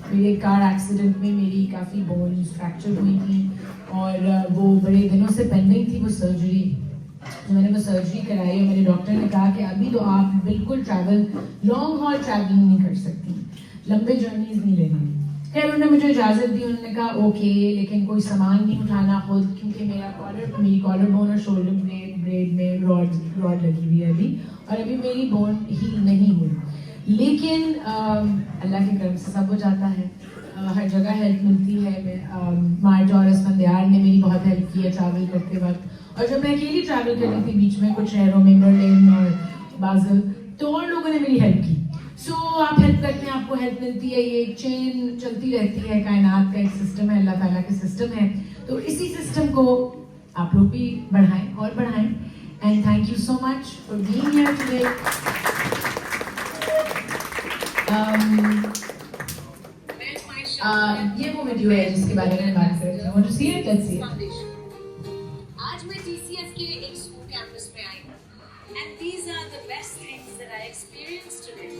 मेरे कार एक्सीडेंट में मेरी काफ़ी बोन्स फ्रैक्चर हुई थी और वो बड़े दिनों से पेंडिंग थी वो सर्जरी। तो मैंने वो सर्जरी कराई और मेरे डॉक्टर ने कहा कि अभी तो आप बिल्कुल ट्रैवल लॉन्ग हॉल ट्रैवलिंग नहीं कर सकती, लंबे जर्नीज नहीं लेनी। खैर उन्होंने मुझे इजाज़त दी, उन्होंने कहा ओके, लेकिन कोई सामान नहीं उठाना खुद, क्योंकि मेरी कॉलर बोन और शोल्डर ब्लेड में रॉड लगी हुई है अभी, और अभी मेरी बोन हील नहीं हुई। लेकिन अल्लाह के करम से सब हो जाता है, हर जगह हेल्प मिलती है। मैं मार्च और असफंदियार ने मेरी बहुत हेल्प की है ट्रैवल करते वक्त, और जब मैं अकेली ट्रैवल कर रही थी बीच में कुछ शहरों में, बर्लिन और बाज़ल, तो और लोगों ने मेरी हेल्प की। सो आप हेल्प करते हैं, आपको हेल्प मिलती है, ये एक चेन चलती रहती है, कायनात का एक सिस्टम है, अल्लाह ताला का सिस्टम है। तो इसी सिस्टम को आप लोग भी बढ़ाएं और बढ़ाएं। And thank you so much for being here today. ये वो वीडियो है जिसके बारे में बात कर रही हूँ, want to see it? Let's see it. आज मैं TCF के एक स्कूल कैंपस पे आई हूँ, and these are the best things that I experienced today.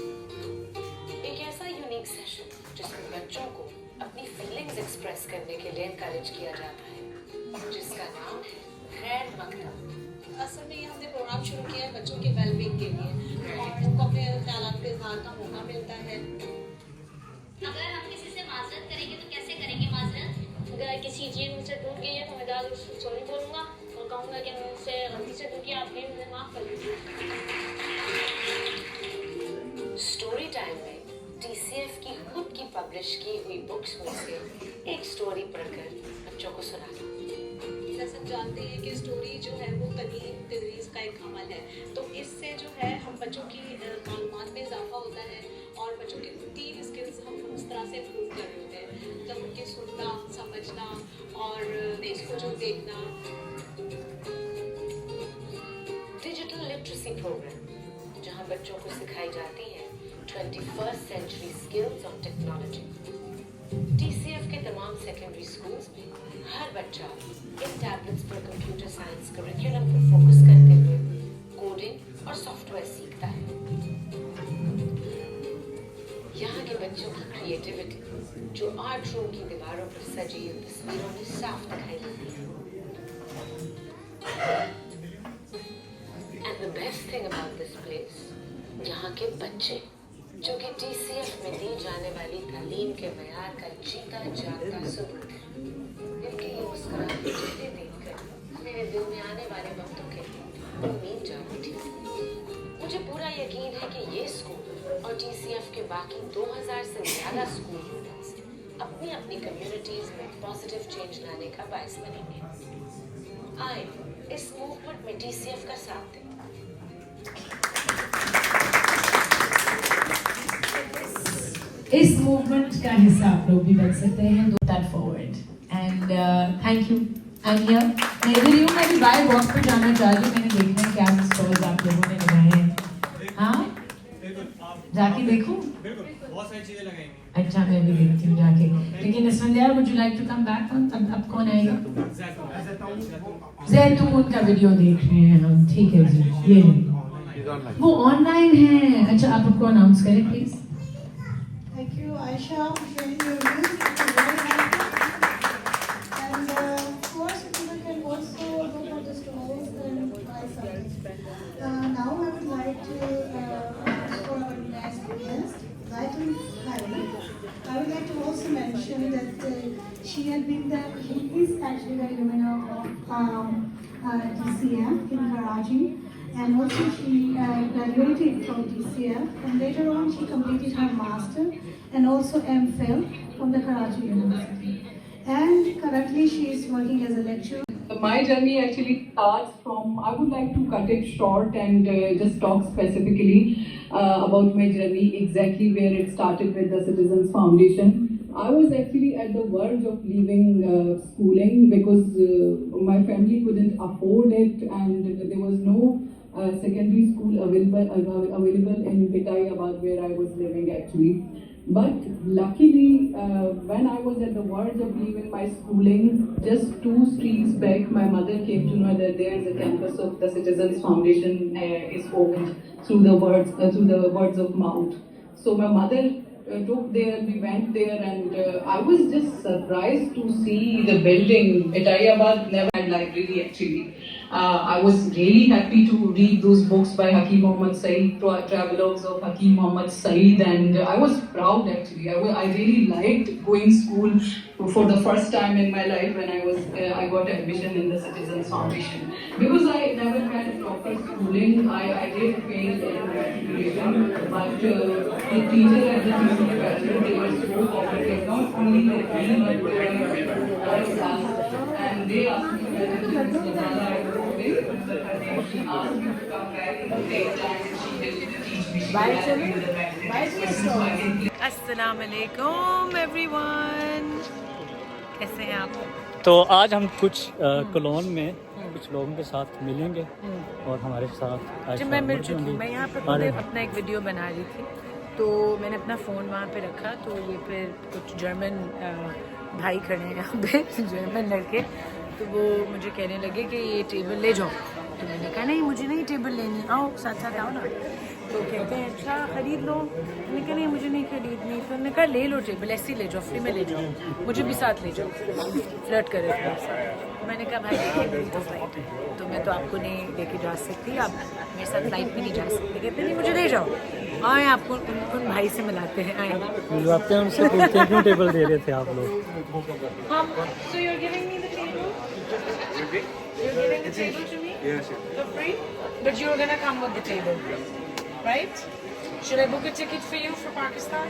एक ऐसा यूनिक सेशन जिसमें बच्चों को अपनी फीलिंग्स एक्सप्रेस करने के लिए एनकरेज किया जाता है, जिसका नाम है खैर मकतब। असल में ये हमने प्रोग्राम शुरू किया है बच्चों के वेलबींग के लिए, और उनको अपने ख्यालात का इजहार का मौका मिलता है। अगर हम किसी से माजरत करेंगे तो कैसे करेंगे माजरत? अगर किसी चीज़ मुझसे टूट गई है तो मैं दाल उसको सॉरी बोलूँगा और कहूँगा कि मैं उससे गलती से टूटी, आप प्लीज मुझे माफ़ कर दीजिए। स्टोरी टाइम में TCF की खुद की पब्लिश की हुई बुक्स में से एक स्टोरी पढ़कर बच्चों को सुनाना। जैसे हम जानते हैं कि स्टोरी जो है वो तलीम तदरीस का एक अमल है, तो इससे जो है हम बच्चों की मालूमात में इजाफा होता है और बच्चों की 3 स्किल्स हम उस तरह से इम्प्रूव कर रहे होते हैं, मतलब उनके सुनना, समझना और नेक्स्ट को जो देखना। डिजिटल लिटरेसी प्रोग्राम जहां बच्चों को सिखाई जाती है 21st century skills on technology. TCF के तमाम सेकेंडरी स्कूल्स में हर बच्चा इन टैबलेट्स पर कंप्यूटर साइंस करिकुलम पर फोकस करते हुए कोडिंग और सॉफ्टवेयर सीखता है। यहाँ के बच्चों की क्रिएटिविटी जो आर्ट रूम की दीवारों पर सजी इन तस्वीरों में साफ दिखाई देती है। And the best thing about this place, यहाँ के बच्चे जो कि TCF में दी जाने वाली तालीम के मयार का जीता जागता सबूत है। इनकी ये मुस्कुराते चेहरे देखकर मेरे दिल में आने वाले वक्तों के लिए उम्मीद जाग उठी। मुझे पूरा यकीन है कि ये स्कूल और TCF के बाकी 2000 से ज़्यादा स्कूल यूनिट्स अपनी अपनी कम्युनिटीज में पॉजिटिव चेंज लाने का बायस बनेंगे। आए इस मूवमेंट में TCF का साथ दें। इस मूवमेंट का हिस्सा आप लोग भी बन सकते हैं। Do that forward and thank you. I am here. मैं इधर ही हूँ, मैं भी बाय वॉक पे जाना चाह रही हूँ। मैंने देखना है क्या स्टॉल्स आप लोगों ने लगाए हैं। हाँ जाके देखूँ? बहुत सारी चीजें लगाई। अच्छा मैं भी देखती हूँ जाके। लेकिन Asfandiyar would you like to come back on? अब कौन आएगा? जैतून का वीडियो देख रहे हैं हम, ठीक है जी। ये वो ऑनलाइन है। अच्छा आप उनको अनाउंस करें please. Thank you, Aisha, for sharing your views. It was very helpful. And of course, people can also look at the stores and buy something. Now I would like to ask for our next guest, Zaitun Khairi. I would like to also mention that he is actually the alumna of TCF in Karachi. And also she graduated from TCF, and later on she completed her master and also MPhil from the Karachi University. And currently she is working as a lecturer. My journey actually starts from, I would like to cut it short and just talk specifically about my journey, exactly where it started with the Citizens Foundation. I was actually at the verge of leaving schooling because my family couldn't afford it, and there was no secondary school available in Pitayabad where I was living actually. But luckily, when I was at the verge of leaving my schooling, just 2 streets back, my mother came to know that there is a campus of the Citizens Foundation is opened through the words of mouth. So my mother took there, we went there, and I was just surprised to see the building. Etayabad never had library actually. I was really happy to read those books by Hakim Mohammad Saeed, Travelogues of Hakim Mohammad Saeed, and I was proud actually. I really liked going school for the first time in my life when I got admission in the Citizens Foundation. Because I never had proper schooling, I did fail in matriculation, but the teacher at the TCA Bachelor, they were so cooperative, not only with me, but with all staff, and they asked me whether Ms. Nazala I was away, but she asked me to come back in the daytime, and she did teach me. अस्सलाम वालेकुम एवरीवन, कैसे हैं आप? तो आज हम कुछ कॉलोन में कुछ लोगों के साथ मिलेंगे और हमारे साथ जब मैं मिल चुकी हूँ, मैं यहाँ पर खुद अपना एक वीडियो बना रही थी, तो मैंने अपना फ़ोन वहाँ पे रखा, तो ये फिर कुछ जर्मन भाई खड़े हैं यहाँ पे, जर्मन लड़के, तो वो मुझे कहने लगे कि ये टेबल ले जाओ। तो मैंने कहा नहीं, मुझे नहीं टेबल लेनी, आओ साथ साथ आओ ना। तो कहते हैं अच्छा खरीद लो। मैंने कहा नहीं, मुझे नहीं खरीदनी। तो उन्होंने कहा ले लो टेबल, ऐसे ही ले जाओ, फ्री में ले जाओ, मुझे भी साथ ले जाओ, फ्लर्ट करे थोड़ा सा। मैंने कहा भाई देखिए मेरी तो फ्लाइट है, तो मैं तो आपको नहीं लेके जा सकती, आप मेरे साथ फ्लाइट में नहीं जा सकते। कहते नहीं मुझे ले जाओ, आए आपको उन भाई से मिलाते हैं, आए मिलवाते हैं उनसे, पूछते हैं क्यों टेबल दे रहे थे आप लोग। So you're giving me the table? You're giving the table to me? Yes. For free? But you're gonna come with the table, right? Should I book a ticket for you for Pakistan?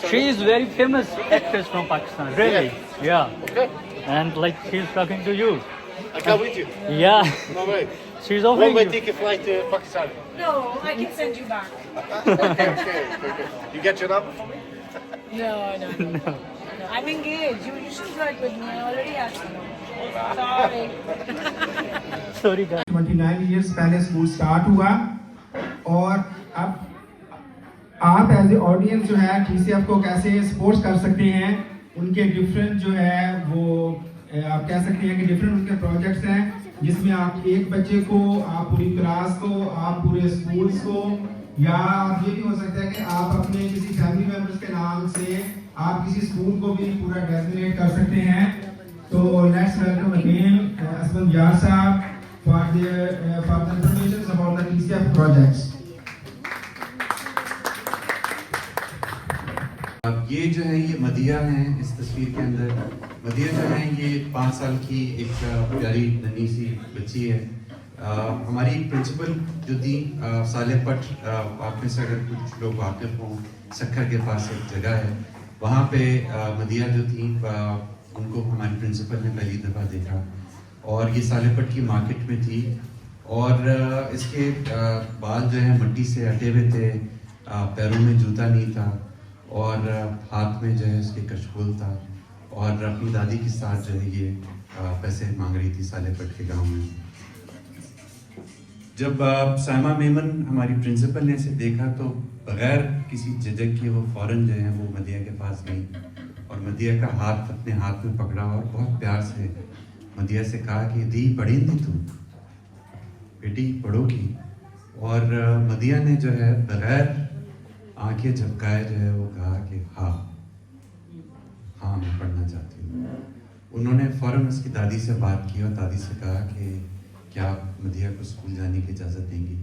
She is very famous actress from Pakistan, really. Yeah. Okay. And like she's talking to you. I come with you. Yeah. No way. She's offering One way you. ticket flight to Pakistan. No, I can send you back. Okay. You get your number for me? No. I'm engaged. You should flirt with me. I already asked you. Sorry. Sorry guys. 29 years पहले स्कूल स्टार्ट हुआ, और अब आप एज ए ऑडियंस जो है TCF को कैसे सपोर्ट कर सकते हैं। उनके डिफरेंट जो है वो आप कह सकते हैं कि डिफरेंट उनके प्रोजेक्ट्स हैं, जिसमें आप एक बच्चे को, आप पूरी क्लास को, आप पूरे स्कूल्स को, या ये भी हो सकता है कि आप अपने किसी फैमिली मेम्बर्स के नाम से आप किसी स्कूल को भी पूरा डेजिग्नेट कर सकते हैं। तो लेट्स वेलकम अगेन असमत यार साहब for the information about the TCF projects. अब ये जो है ये मदिया हैं इस तस्वीर के अंदर। मदिया जो है ये 5 साल की एक प्यारी नन्ही सी बच्ची है। हमारी प्रिंसिपल जो थी साले पट, आप में से अगर कुछ लोग वाकिफ हों, सक्खर के पास एक जगह है, वहाँ पे मदिया जो थी उनको हमारी प्रिंसिपल ने पहली दफ़ा देखा, और ये साले पट की मार्केट में थी, और इसके बाल जो है मिट्टी से हटे हुए थे, पैरों में जूता नहीं था, और हाथ में जो है इसके कशकोल था, और अपनी दादी के साथ जो है ये पैसे मांग रही थी सालेपट के गांव में। जब साइमा मेमन हमारी प्रिंसिपल ने इसे देखा, तो बगैर किसी झिझक के वो फ़ौरन जो है वो मदिया के पास गई, और मदिया का हाथ अपने हाथ में पकड़ा, और बहुत प्यार से मदिया से कहा कि दी पढ़ी थी तू, बेटी पढ़ोगी। और मदिया ने जो है बगैर आंखें झपकाए जो है वो कहा कि हाँ मैं पढ़ना चाहती हूँ। उन्होंने फ़ौरन उसकी दादी से बात की, और दादी से कहा कि क्या आप मदिया को स्कूल जाने की इजाज़त देंगी।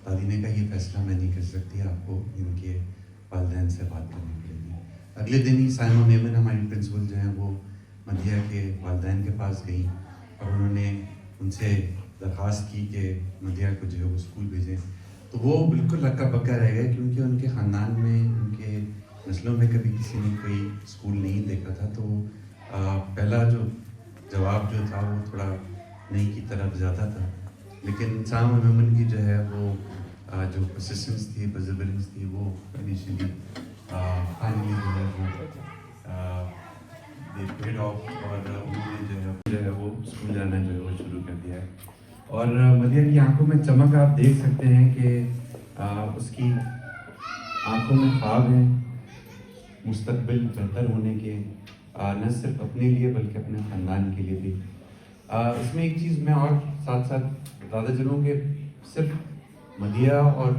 दादी ने कहा ये फैसला मैं नहीं कर सकती, आपको इनके वालिदैन से बात करनी पड़ेगी। अगले दिन ही साइमा मेमन हमारी प्रिंसिपल जो है वो मदिया के वालिदैन के पास गई, और उन्होंने उनसे दरख्वास्त की कि मदिया को जो है वो स्कूल भेजें। तो वो बिल्कुल लक्का पक्का रह गए, क्योंकि उनके ख़ानदान में, उनके नस्लों में कभी किसी ने कोई स्कूल नहीं देखा था। तो पहला जो जवाब जो था वो थोड़ा नहीं की तरफ ज़्यादा था, लेकिन साइमा मेमन की जो है वो जो परसिस्टेंस थी, परसिवरेंस थी, वो इनिशियली फाइनली जो है वो पेड ऑफ, और उन्होंने जो है वो स्कूल जाना जो है वो शुरू कर दिया है। और मदिया की आंखों में चमक आप देख सकते हैं कि उसकी आंखों में ख्वाब हैं मुस्तकबिल बेहतर होने के, न सिर्फ अपने लिए बल्कि अपने ख़ानदान के लिए भी। इसमें एक चीज़ मैं और साथ साथ बताता चलूँ कि सिर्फ मदिया और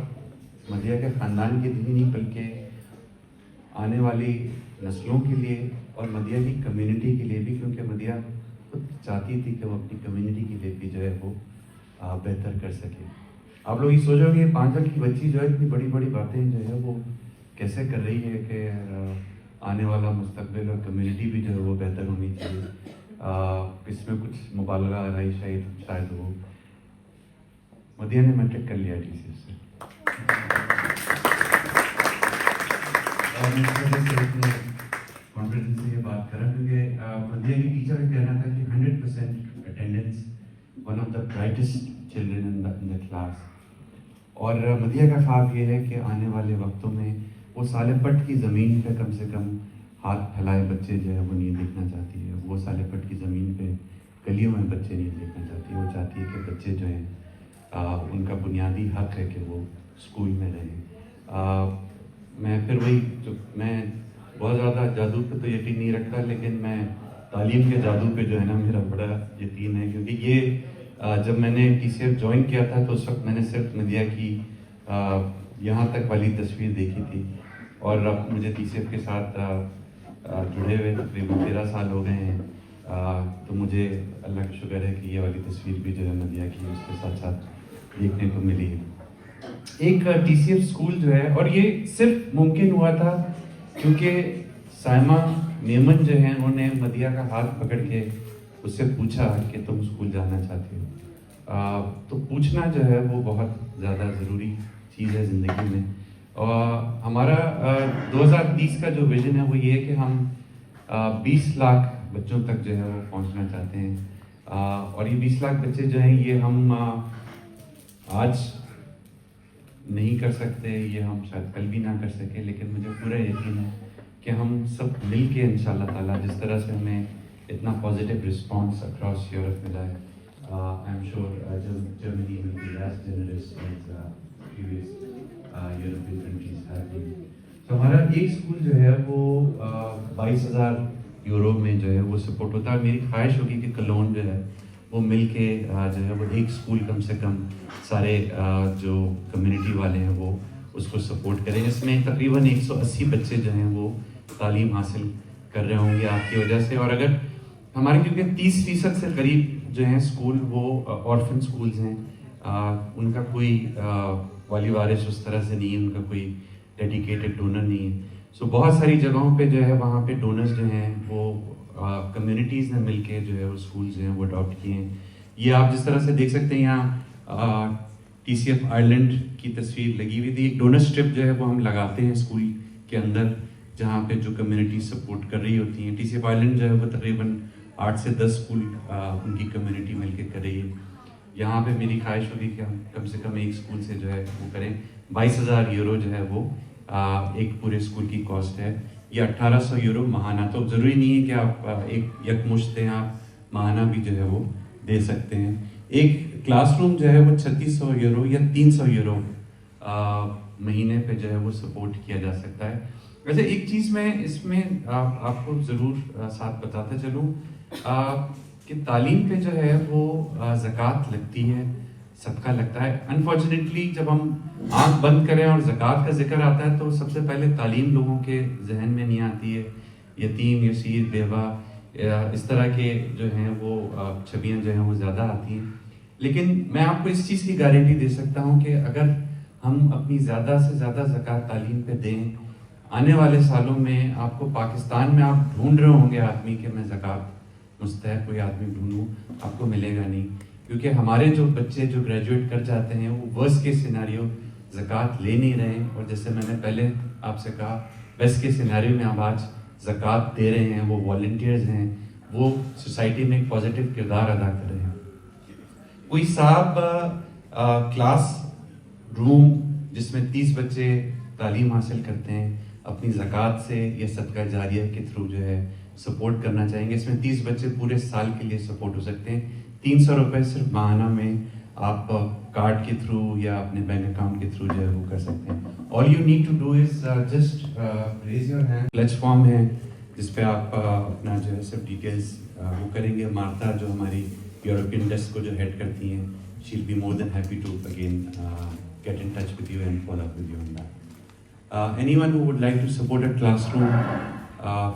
मदिया के ख़ानदान के लिए नहीं, बल्कि आने वाली नस्लों के लिए और मदिया की कम्युनिटी के लिए भी, क्योंकि मदिया खुद चाहती थी कि वो अपनी कम्युनिटी के लिए भी जो है वो बेहतर कर सके। आप लोग ये सोचोगे 5 साल की बच्ची जो है इतनी बड़ी बड़ी बातें जो है वो कैसे कर रही है कि आने वाला मुस्तकबिल और कम्युनिटी भी जो है वो बेहतर होनी चाहिए। इसमें कुछ मुबालगा आ रही शायद वो मदिया ने मैट्रिक कर लिया TCF से। और मैं कॉन्फिडेंस से ये बात कर रहा हूँ क्योंकि मदिया की टीचर का कहना था कि 100% attendance, one of the brightest children in the class. और मदिया का ख्वाब ये है कि आने वाले वक्तों में वो साले पट की ज़मीन पे कम से कम हाथ फैलाए बच्चे जो है वो नहीं देखना चाहती है। वो साले पट की ज़मीन पे गलियों में बच्चे नहीं देखना चाहती। वो चाहती है कि बच्चे जो हैं उनका बुनियादी हक है कि वो स्कूल में रहें। मैं फिर वही जो मैं बहुत ज़्यादा जादू पे तो यकीन नहीं रखता, लेकिन मैं तालीम के जादू पे जो है ना मेरा बड़ा यकीन है। क्योंकि ये जब मैंने TCF ज्वाइन किया था तो उस वक्त मैंने सिर्फ मदिया की यहाँ तक वाली तस्वीर देखी थी, और अब मुझे TCF के साथ जुड़े हुए तकरीबन 13 साल हो गए हैं। तो मुझे अल्लाह का शुक्र है कि ये वाली तस्वीर भी जो है मदिया की उसके साथ साथ देखने को मिली है। एक TCF स्कूल जो है, और ये सिर्फ मुमकिन हुआ था क्योंकि साइमा मेमन जो है उन्होंने मदिया का हाथ पकड़ के उससे पूछा कि तुम स्कूल जाना चाहते हो। तो पूछना जो है वो बहुत ज़्यादा ज़रूरी चीज़ है ज़िंदगी में। और हमारा 2030 का जो विज़न है वो ये है कि हम 20 लाख बच्चों तक जो है वो पहुंचना चाहते हैं। और ये 20 लाख बच्चे जो हैं ये हम आज नहीं कर सकते, ये हम शायद कल भी ना कर सके, लेकिन मुझे पूरा यकीन है कि हम सब मिल के इंशाल्लाह ताला जिस तरह से हमें इतना पॉजिटिव रिस्पांस अक्रॉस यूरोप मिला है, I am sure Germany will be as generous as previous European countries have been. तो हमारा एक स्कूल जो है वो 22,000 यूरो में जो है वो सपोर्ट होता है। मेरी ख्वाहिश होगी कि कलोन जो है वो मिल के जो है वो एक स्कूल कम से कम सारे जो कम्युनिटी वाले हैं वो उसको सपोर्ट करें। इसमें तकरीबन 180 बच्चे जो हैं वो तालीम हासिल कर रहे होंगे आपकी वजह से। और अगर हमारे क्योंकि 30% से करीब जो हैं स्कूल वो ऑर्फन स्कूल्स हैं, उनका कोई वाली वारिस उस तरह से नहीं है, उनका कोई डेडिकेटेड डोनर नहीं है। सो बहुत सारी जगहों पे जो है वहाँ पे डोनर्स जो हैं वो कम्युनिटीज़ ने मिलके जो है वो स्कूल जो हैं वो अडॉप्ट किए हैं। ये आप जिस तरह से देख सकते हैं यहाँ TCF आयरलैंड की तस्वीर लगी हुई थी। एक डोनर स्ट्रिप जो है वो हम लगाते हैं स्कूल के अंदर जहाँ पे जो कम्युनिटी सपोर्ट कर रही होती हैं। TCF आयरलैंड जो है वो तकरीबन 8 से 10 स्कूल उनकी कम्युनिटी मिलके कर रही है। यहाँ पे मेरी ख्वाहिश होगी कि हम कम से कम एक स्कूल से जो है वो करें। 22,000 यूरो जो है वो एक पूरे स्कूल की कॉस्ट है। ये 1800 यूरो महाना, तो ज़रूरी नहीं है कि आप एक यकमुश्त दें, आप महाना भी जो है वो दे सकते हैं। एक क्लासरूम जो है वो 3600 यूरो या 300 यूरो महीने पे जो है वो सपोर्ट किया जा सकता है। वैसे एक चीज़ मैं इसमें आपको ज़रूर साथ बताता चलूँ कि तालीम पे जो है वो ज़कात लगती है, सदका लगता है। अनफॉर्चुनेटली जब हम आँख बंद करें और ज़कात का जिक्र आता है तो सबसे पहले तालीम लोगों के जहन में नहीं आती है। यतीम, यसीर, बेवा, इस तरह के जो हैं वो छवियाँ जो हैं वो ज़्यादा आती हैं। लेकिन मैं आपको इस चीज़ की गारंटी दे सकता हूँ कि अगर हम अपनी ज़्यादा से ज़्यादा ज़कात तालीम पे दें, आने वाले सालों में आपको पाकिस्तान में आप ढूंढ रहे होंगे आदमी कि मैं ज़कात मुस्तहक कोई आदमी ढूंढूं, आपको मिलेगा नहीं। क्योंकि हमारे जो बच्चे जो ग्रेजुएट कर जाते हैं वो वर्स्ट के सिनेरियो ज़कात ले नहीं रहे हैं, और जैसे मैंने पहले आपसे कहा बेस्ट के सिनेरियो में आप आज ज़कात दे रहे हैं, वो वॉलंटियर्स हैं, वो सोसाइटी में एक पॉजिटिव किरदार अदा कर रहे हैं। कोई साहब क्लास रूम जिसमें 30 बच्चे तालीम हासिल करते हैं अपनी ज़कात से या सदका जारिया के थ्रू जो है सपोर्ट करना चाहेंगे। इसमें 30 बच्चे पूरे साल के लिए सपोर्ट हो सकते हैं। 300 रुपये सिर्फ माहाना में आप कार्ड के थ्रू या अपने बैंक अकाउंट के थ्रू जो है वो कर सकते हैं। All you need to do is just raise your hand. Pledge form है जिस पे आप अपना जो है सब डिटेल्स वो करेंगे। मार्था जो हमारी यूरोपियन डेस्क को जो हेड करती हैं, she will be more than happy to again get in touch with you and follow up with you on that. anyone who would like to support a classroom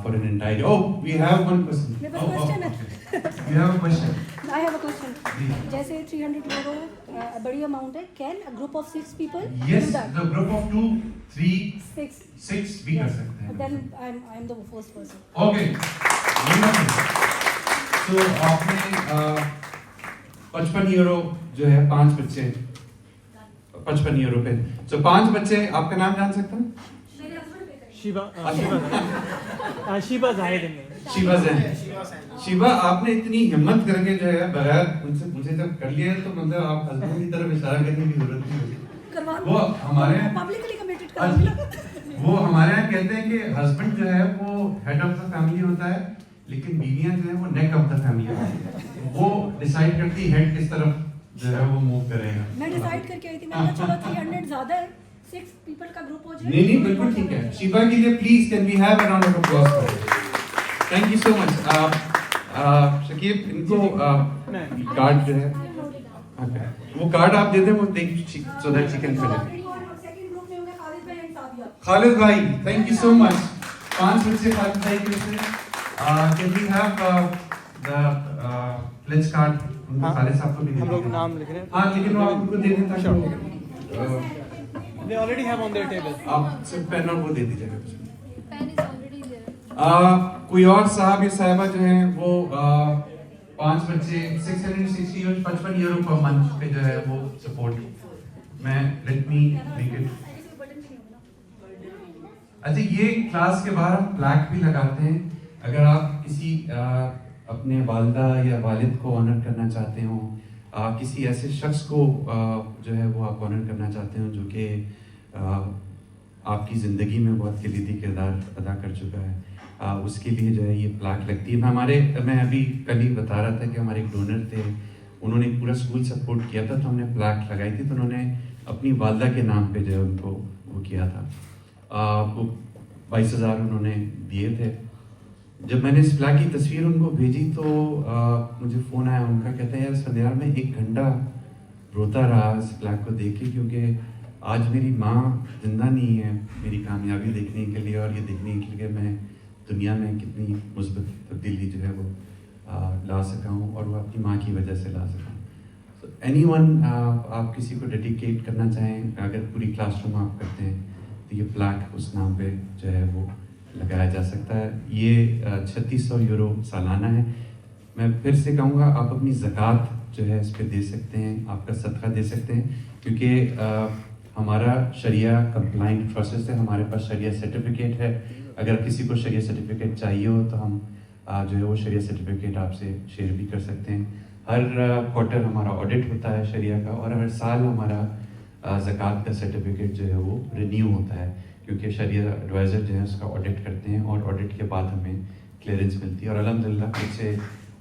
for an entire. Oh, we have one person. मेरे पास question है. You have a question. I have a question. जैसे 300 euro बड़ी amount है. Can a group of 6 people Yes, do that? the group of 2, 3, 6 भी कर सकते हैं. Then I'm the first person. Okay. तो आपने 55 यूरो जो है 5 बच्चे 55 यूरो पे. तो 5 बच्चे, आपका नाम जान सकता हूँ? शीबा जाहिद शिवा जैन. शिवा, आपने इतनी हिम्मत करके जो है बगैर उनसे पूछे जब कर लिया तो मतलब आप हस्बैंड की तरफ इशारा करने की जरूरत नहीं होती. वो हमारे Publicly committed करूँगा. वो हमारे यहाँ कहते हैं कि हस्बैंड जो है वो हेड ऑफ द फैमिली होता है, लेकिन बीवियां जो है वो नेक ऑफ द फैमिली होती है. वो डिसाइड करती है हेड किस तरफ जो है वो मूव करेगा. मैं डिसाइड करके आई थी. मैंने कहा चलो 300 ज्यादा है. 6 people का ग्रुप हो जाए. नहीं नहीं, बिल्कुल ठीक है. शिवा के लिए please can we have a round of applause for him. Thank you so much. Shakib, इनको कार्ड जो है वो कार्ड आप दे दें, वो देख so that she can fill it. Khalid भाई, थैंक यू सो मच. 5 बच्चे खालिद भाई के लिए. Can we have the pledge card? Khalid साहब को भी हम लोग नाम लिख रहे हैं. हाँ, लेकिन वो आप उनको दे दें ताकि They already have on their table. आप सिर्फ पेन और वो दे दीजिएगा. Pen is already there. कोई और साहब या साहिबा जो हैं वो 5 बच्चे 660 और 55 यूरो पर मंथ पे जो है वो सपोर्ट. मैं लेट मी मेक इट. अच्छा, ये क्लास के बाहर हम प्लैक भी लगाते हैं. अगर आप किसी अपने वालिदा या वालिद को ऑनर करना चाहते हो, किसी ऐसे शख्स को जो है वो आप ऑनर करना चाहते हो जो कि आपकी ज़िंदगी में बहुत कलीदी किरदार अदा कर चुका है, उसके लिए जो है ये प्लैक लगती है. मैं अभी कल ही बता रहा था कि हमारे एक डोनर थे, उन्होंने पूरा स्कूल सपोर्ट किया था, तो हमने प्लैक लगाई थी. तो उन्होंने अपनी वालिदा के नाम पे जो है उनको वो किया था. वो 22,000 उन्होंने दिए थे. जब मैंने इस प्लैक की तस्वीर उनको भेजी तो मुझे फ़ोन आया उनका. कहता है यार संध्यार में 1 घंटा रोता रहा इस प्लैक को देख के, क्योंकि आज मेरी माँ जिंदा नहीं है मेरी कामयाबी देखने के लिए, और ये देखने के लिए मैं दुनिया में कितनी मुस्बत तब्दीली जो है वो ला सका हूँ, और वो अपनी माँ की वजह से ला सका हूँ. तो एनीवन आप किसी को डेडिकेट करना चाहें, अगर पूरी क्लासरूम आप करते हैं तो ये प्लैक उस नाम पे जो है वो लगाया जा सकता है. ये 3600 यूरो सालाना है. मैं फिर से कहूँगा, आप अपनी ज़कात जो है इस पे दे सकते हैं, आपका सदका दे सकते हैं, क्योंकि हमारा शरिया कंप्लाइंट प्रोसेस है. हमारे पास शरिया सर्टिफिकेट है. अगर किसी को शरिया सर्टिफिकेट चाहिए हो तो हम जो है वो शरिया सर्टिफिकेट आपसे शेयर भी कर सकते हैं. हर क्वार्टर हमारा ऑडिट होता है शरिया का, और हर साल हमारा ज़कात का सर्टिफिकेट जो है वो रिन्यू होता है, क्योंकि शरिया एडवाइज़र जो है उसका ऑडिट करते हैं, और ऑडिट के बाद हमें क्लियरेंस मिलती है. और अल्हम्दुलिल्लाह पिछले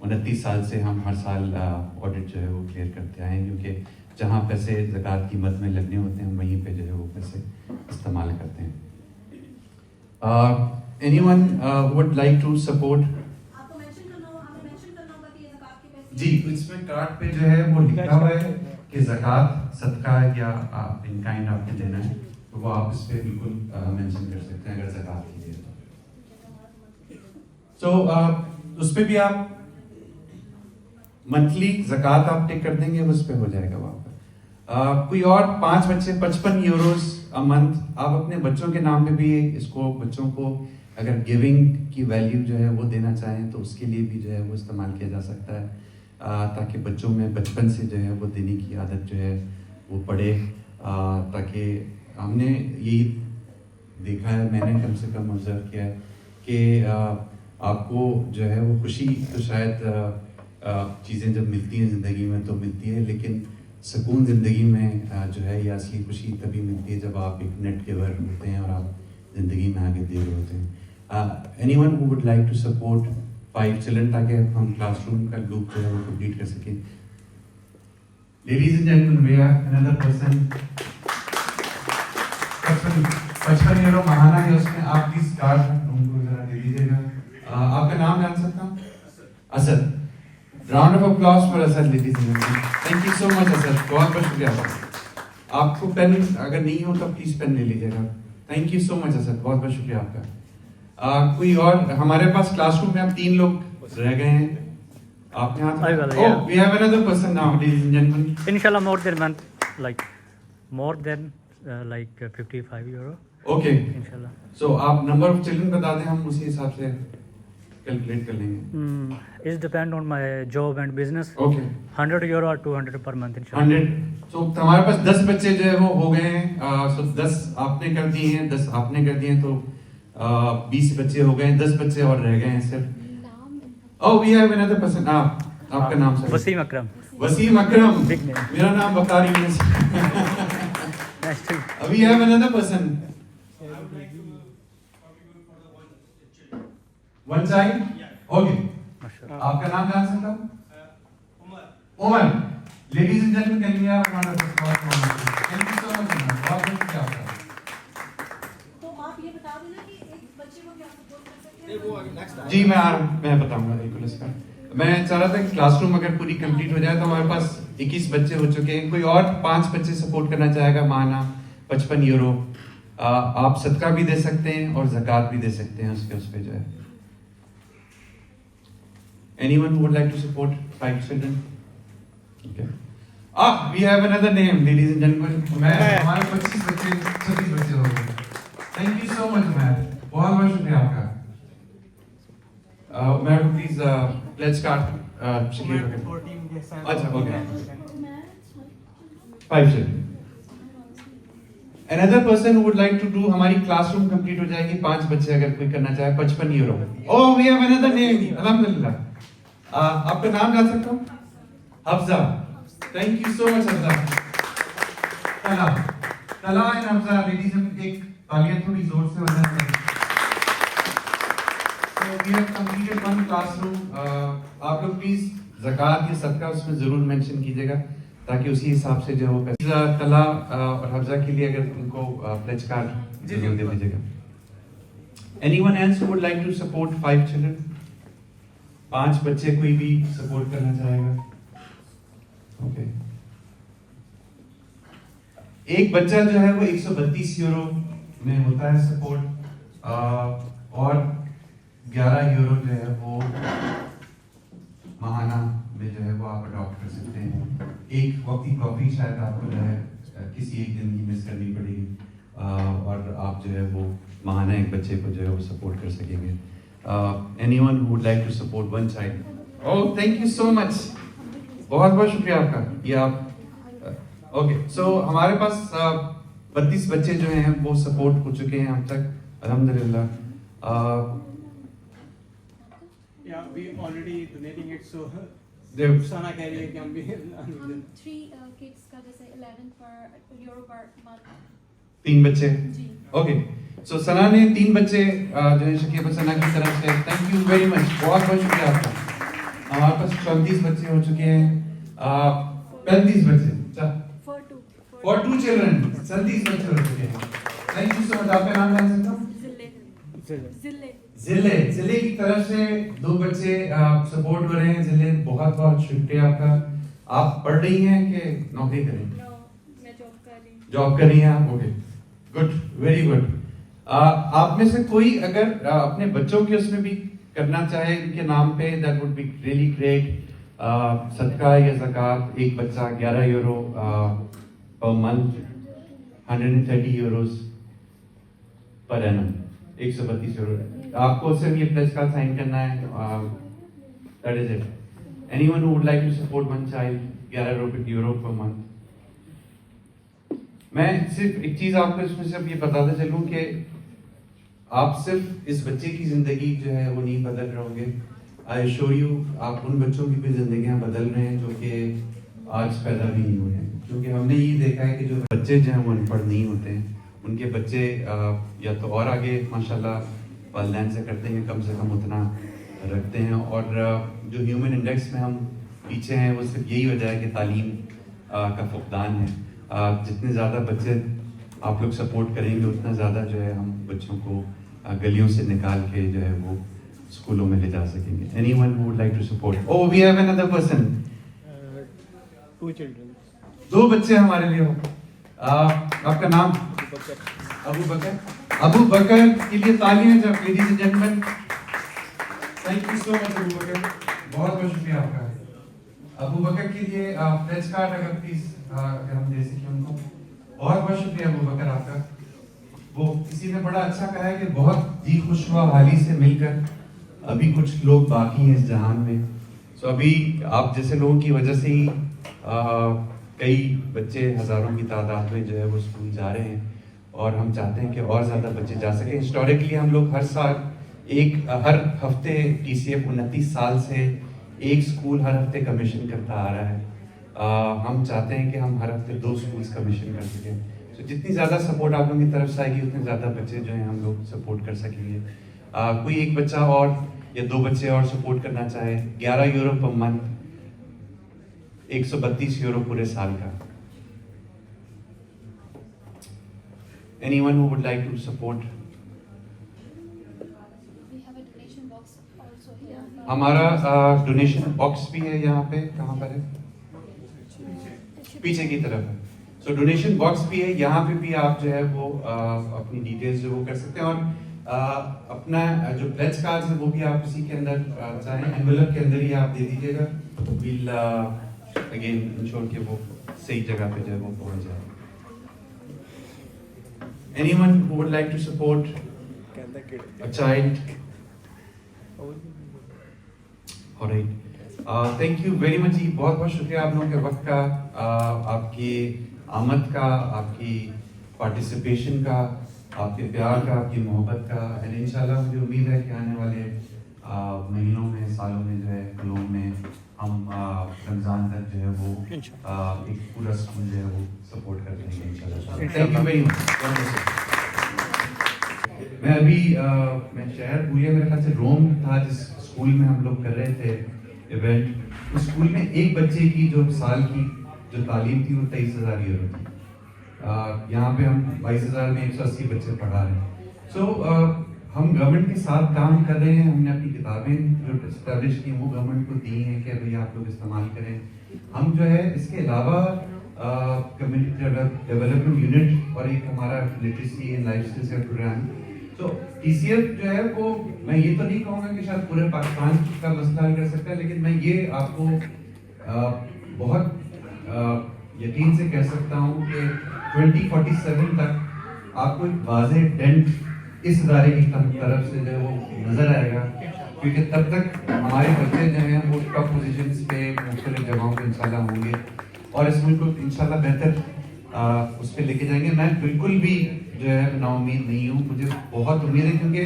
29 साल से हम हर साल ऑडिट जो है वो क्लियर करते आए हैं, क्योंकि जहाँ पैसे ज़कात की मद में लगने होते हैं हम वहीं पे जो है वो पैसे इस्तेमाल करते हैं. Anyone would like to support? जी, इसमें कार्ड पे जो है वो लिखा हुआ है कि ज़कात, सदका या इन काइंड आपने देना है, तो वो आप इस पे बिल्कुल मेंशन कर सकते हैं अगर ज़कात की दे तो. उस पे भी आप मंथली ज़कात आप टिक कर देंगे, उस पे हो जाएगा वहाँ पर. कोई और 5 बच्चे 55 यूरोस अ मंथ. आप अपने बच्चों के नाम पे भी इसको, बच्चों को अगर गिविंग की वैल्यू जो है वो देना चाहें तो उसके लिए भी जो है वो इस्तेमाल किया जा सकता है, ताकि बच्चों में बचपन से जो है वो देने की आदत जो है वो पड़े. ताकि हमने यही देखा है, मैंने कम से कम ऑब्जर्व किया है कि आपको जो है वो खुशी तो शायद चीज़ें जब मिलती हैं ज़िंदगी में तो मिलती है, लेकिन सुकून ज़िंदगी में जो है ये असली खुशी तभी मिलती है जब आप एक नेट गिवर होते हैं और आप ज़िंदगी में आगे दे रहे होते हैं. Anyone who would like to support 5 children, ताकि हम क्लासरूम का ग्रुप जो है वो कंप्लीट कर सकें. Ladies and gentleman, we are another person. 55 euro महाना है, उसमें आप प्लीज कार्ड उनको जरा दे दीजिएगा. आपका नाम जान सकता हूँ? Asad. Round of applause for Asad, ladies and gentleman. Thank you so much Asad, बहुत बहुत शुक्रिया. आपको पेन अगर नहीं हो तो प्लीज पेन ले लीजिएगा. Thank you so much Asad, बहुत बहुत शुक्रिया आपका। कोई और? हमारे पास क्लासरूम में अब 3 लोग रह गए हैं। आपने हाथ we have another person now, ladies and gentlemen. Inshallah more than month, like more than like 55 euro. Okay. Inshallah. So आप नंबर ऑफ चिल्ड्रन बता दें, हम उसी हिसाब से कैलकुलेट कर लेंगे। It depend on my job and business. Okay. 100 euro or 200 per month inshallah. 100। So हमारे पास 10 बच्चे जो है वो हो गए हैं। So 10 आपने कर दिए हैं, 10 आपने कर दिए हैं, तो 20 बच्चे हो गए हैं, 10 बच्चे और रह गए हैं सिर्फ। Oh, we have another person. आपका नाम सर? वसीम अकरम। वसीम अकरम। Big name. मेरा नाम बकारी है। Nice to meet you. We have another person. One child? Okay. आपका नाम जान सकता हूँ? Umar. Ladies and gentlemen, can we have another person? Thank you so much. बहुत शुक्रिया आपका। तो आप ये बता देना कि एक बच्चे को क्या सपोर्ट कर सकते हैं। जी मैं बताऊंगा बिल्कुल इसका। मैं चाह रहा था कि क्लासरूम अगर पूरी कंप्लीट हो जाए तो हमारे पास 21 बच्चे हो चुके हैं। कोई और 5 बच्चे सपोर्ट करना चाहेगा माना 55 यूरो। आप सदका भी दे सकते हैं और ज़कात भी दे सकते हैं उसके उस पे जो है। Anyone who would like to support 5 children? Okay. We have another name, ladies and gentlemen. हमारे 26 बच्चे हो गए। Thank you so much, man. बहुत बहुत शुक्रिया आपका। Ma'am please pledge card Shakeel वगैरह। अच्छा okay 5 children. Another person who would like to do, हमारी क्लासरूम कंप्लीट हो जाएगी। 5 बच्चे अगर कोई करना चाहे 55 euro. Oh, we have another name. अल्हम्दुलिल्लाह। आपका नाम जान सकता हूँ? Hafza. Thank you so much Hafza. तला एंड हफ्जा, लेडीज एंड एक तालियां थोड़ी जोर से हो जाए। So we have completed 1 classroom. आप लोग प्लीज ज़कात या सदका उसमें जरूर मेंशन कीजिएगा ताकि उसी हिसाब से जो है वो पैसा तला और हफ्जा के लिए अगर उनको प्लेज कार्ड जरूर दे दीजिएगा। Anyone else who would like to support 5 children? 5 बच्चे कोई भी सपोर्ट करना चाहेगा? ओके। एक बच्चा जो है वो 132 यूरो में होता है सपोर्ट, और 11 यूरो जो है वो माहाना में जो है वो आप अडॉप्ट कर सकते हैं। एक वक्त की कॉफी शायद आपको जो है किसी एक दिन की मिस करनी पड़ेगी, और आप जो है वो माहाना एक बच्चे को जो है वो सपोर्ट कर सकेंगे। Anyone who would like to support 1 child? Oh thank you so much, बहुत बहुत शुक्रिया आपका। ये आप ओके। सो हमारे पास 32 बच्चे जो हैं वो सपोर्ट हो चुके हैं अब तक अल्हम्दुलिल्लाह। Yeah, we already donating it, so Sana कह रही है कि हम भी 3 kids का जैसे 11 euro per month। 3 बच्चे जी। ओके। सो सना ने 3 बच्चे जो है शकीब सना की तरफ से थैंक यू वेरी मच, बहुत बहुत शुक्रिया आपका। हमारे पास 34 बच्चे हो चुके हैं, 35 बच्चे for 2 children 37 बच्चे हो चुके हैं। Thank you so much. आपका नाम जान सकता हूँ? जिले की तरफ से 2 बच्चे सपोर्ट हो रहे हैं। जिले बहुत बहुत शुक्रिया आपका। आप पढ़ रही हैं कि नौकरी कर रही हैं? मैं जॉब कर रही हैं आप? Okay good, very good. आप में से कोई अगर अपने बच्चों के उसमें भी करना चाहे इनके नाम पे, that would be really great. सदका या ज़कात, एक बच्चा 11 euro per month, 130 euros per annum, 132 euro. आपको सिर्फ ये प्लेज का साइन करना है, that is it. Anyone who would like to support 1 child, 11 euro per month. मैं सिर्फ एक चीज आपको इसमें सिर्फ ये बताते चलूं कि आप सिर्फ इस बच्चे की जिंदगी जो है वो नहीं बदल रहोगे, आई एश्योर यू आप उन बच्चों की भी जिंदगियां बदल रहे हैं जो कि आज पैदा भी नहीं हुए हैं। क्योंकि हमने ये देखा है कि जो बच्चे जो हैं वो अनपढ़ नहीं होते हैं, उनके बच्चे या तो और आगे माशाल्लाह वालिदैन से करते हैं, कम से कम उतना रखते हैं। और जो ह्यूमन इंडेक्स में हम पीछे हैं वो सिर्फ यही वजह है कि तालीम का फुकदान है। जितने ज़्यादा बच्चे आप लोग सपोर्ट करेंगे उतना ज़्यादा जो है हम बच्चों को गलियों से निकाल के जो है वो स्कूलों में ले जा सकेंगे। Anyone who would like to support? Oh we have another person. 2 children, 2 बच्चे हमारे लिए हो। आपका नाम? अबू बकर। अबू बकर के लिए तालियां जब ladies and gentleman. Thank you so much Abu Bakar, बहुत बहुत शुक्रिया आपका। अबू बकर के लिए प्लेज कार्ड अगर प्लीज अगर हम दे सकें उनको। बहुत बहुत शुक्रिया अबू बकर आपका। वो किसी ने बड़ा अच्छा कहा है कि बहुत जी खुश हुआ हाली से मिलकर, अभी कुछ लोग बाकी हैं इस जहान में। सो अभी आप जैसे लोगों की वजह से ही कई बच्चे हज़ारों की तादाद में जो है वो स्कूल जा रहे हैं, और हम चाहते हैं कि और ज़्यादा बच्चे जा सकें। हिस्टोरिकली हम लोग हर साल हर हफ्ते TCF 29 साल से एक स्कूल हर हफ्ते कमीशन करता आ रहा है। हम चाहते हैं कि हम हर हफ्ते 2 स्कूल्स कमीशन कर सकें। तो जितनी ज़्यादा सपोर्ट आप लोगों की तरफ से आएगी उतने ज़्यादा बच्चे जो हैं हम लोग सपोर्ट कर सकेंगे। कोई एक बच्चा और या 2 बच्चे और सपोर्ट करना चाहे, 11 यूरो पर मंथ, 132 यूरो पूरे साल का। Anyone who would like to support? हमारा डोनेशन बॉक्स भी है यहाँ पे, कहाँ पर है? पीछे की तरफ है। सो डोनेशन बॉक्स भी है, यहाँ पे भी आप जो है वो अपनी डिटेल्स जो वो कर सकते हैं, और अपना जो प्लेज कार्ड है वो भी आप उसी के अंदर चाहें एनवेलप के अंदर ही आप दे दीजिएगा। विल अगेन इंश्योर कि वो सही जगह पे जो है वो पहुँच जाए। Anyone who would like to support a child? Alright. Thank you very much जी, बहुत बहुत शुक्रिया आप लोगों के वक्त का, आपकी आमद का, आपकी पार्टिसिपेशन का, आपके प्यार का, आपकी मोहब्बत का। एंड इंशाल्लाह मुझे उम्मीद है कि आने वाले महीनों में, सालों में जो है लोगों में हम रमज़ान तक जो है वो एक पूरा स्कूल जो है वो सपोर्ट कर देंगे इंशाल्लाह। Thank you very much. मैं अभी मैं शहर भूलिया, मेरे ख्याल से रोम था जिस स्कूल में हम लोग कर रहे थे इवेंट। उस स्कूल में एक बच्चे की जो साल की जो तालीम थी वो 23,000 यूरो थी। यहाँ पे हम 22,000 में 180 बच्चे पढ़ा रहे हैं। सो हम गवर्नमेंट के साथ काम कर रहे हैं। हमने अपनी किताबें जो इस्टेब्लिश की वो गवर्नमेंट को दी हैं कि भाई आप लोग इस्तेमाल करें। हम जो है इसके अलावा कम्युनिटी डेवलपमेंट यूनिट और एक हमारा लिटरेसी एंड लाइफ स्किल्स का प्रोग्राम। तो TCF जो है वो, मैं ये तो नहीं कहूँगा कि शायद पूरे पाकिस्तान का मसला हल कर सकता है, लेकिन मैं ये आपको बहुत यकीन से कह सकता हूँ कि 2047 तक आपको एक वाज़ेह डेंट इस इदारे की तरफ से जो है वो नज़र आएगा, क्योंकि तब तक हमारे बच्चे जो हैं वो टॉप पोजीशंस पे मुख्तलिफ जगहों पे इंशाल्लाह होंगे, और इस मुल्क को इंशाल्लाह बेहतर उस पर लेके जाएंगे। मैं बिल्कुल भी जो है नाउम्मीद नहीं हूँ, मुझे बहुत उम्मीद है, क्योंकि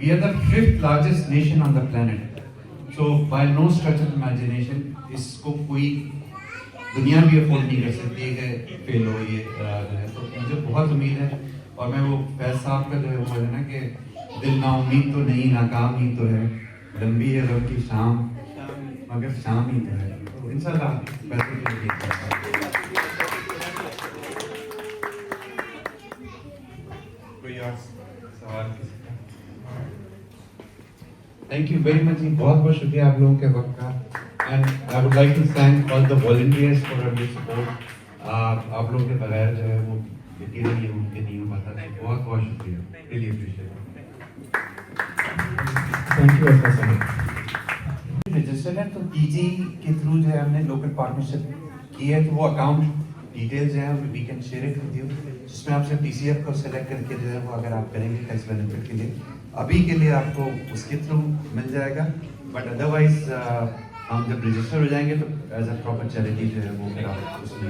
we are the 5th largest nation on the planet. So by no stretch of imagination इसको कोई दुनिया भी अफोर्ड नहीं कर सकती है कि फेल हो ये जो है। तो मुझे बहुत उम्मीद है, और मैं वो फैज साहब का जो है वो है ना कि दिल नाउम्मीद तो नहीं, नाकाम ही तो है, लंबी है रब की शाम मगर शाम ही तो है। तो इंशाल्लाह पैसे के लिए कोई और सवाल? थैंक यू वेरी मच जी, बहुत बहुत शुक्रिया आप लोगों के वक्त का। And I would like to thank all the volunteers for your support. आप लोगों के बगैर जो है वो यकीनन ये मुमकिन नहीं हो पाता। बहुत बहुत शुक्रिया, really appreciate. Thank you sir. Registered है तो TG के थ्रू जो है हमने लोकल पार्टनरशिप की है, तो वो अकाउंट डिटेल्स हैं we can share it with you, जिसमें आप सिर्फ TCF को सेलेक्ट करके जो है वो अगर आप करेंगे टैक्स बेनिफिट के लिए, अभी के लिए आपको उसके थ्रू मिल जाएगा। बट अदरवाइज हम जब रजिस्टर हो जाएंगे तो एज अ प्रॉपर चैरिटी जो है वो फिर आप उसमें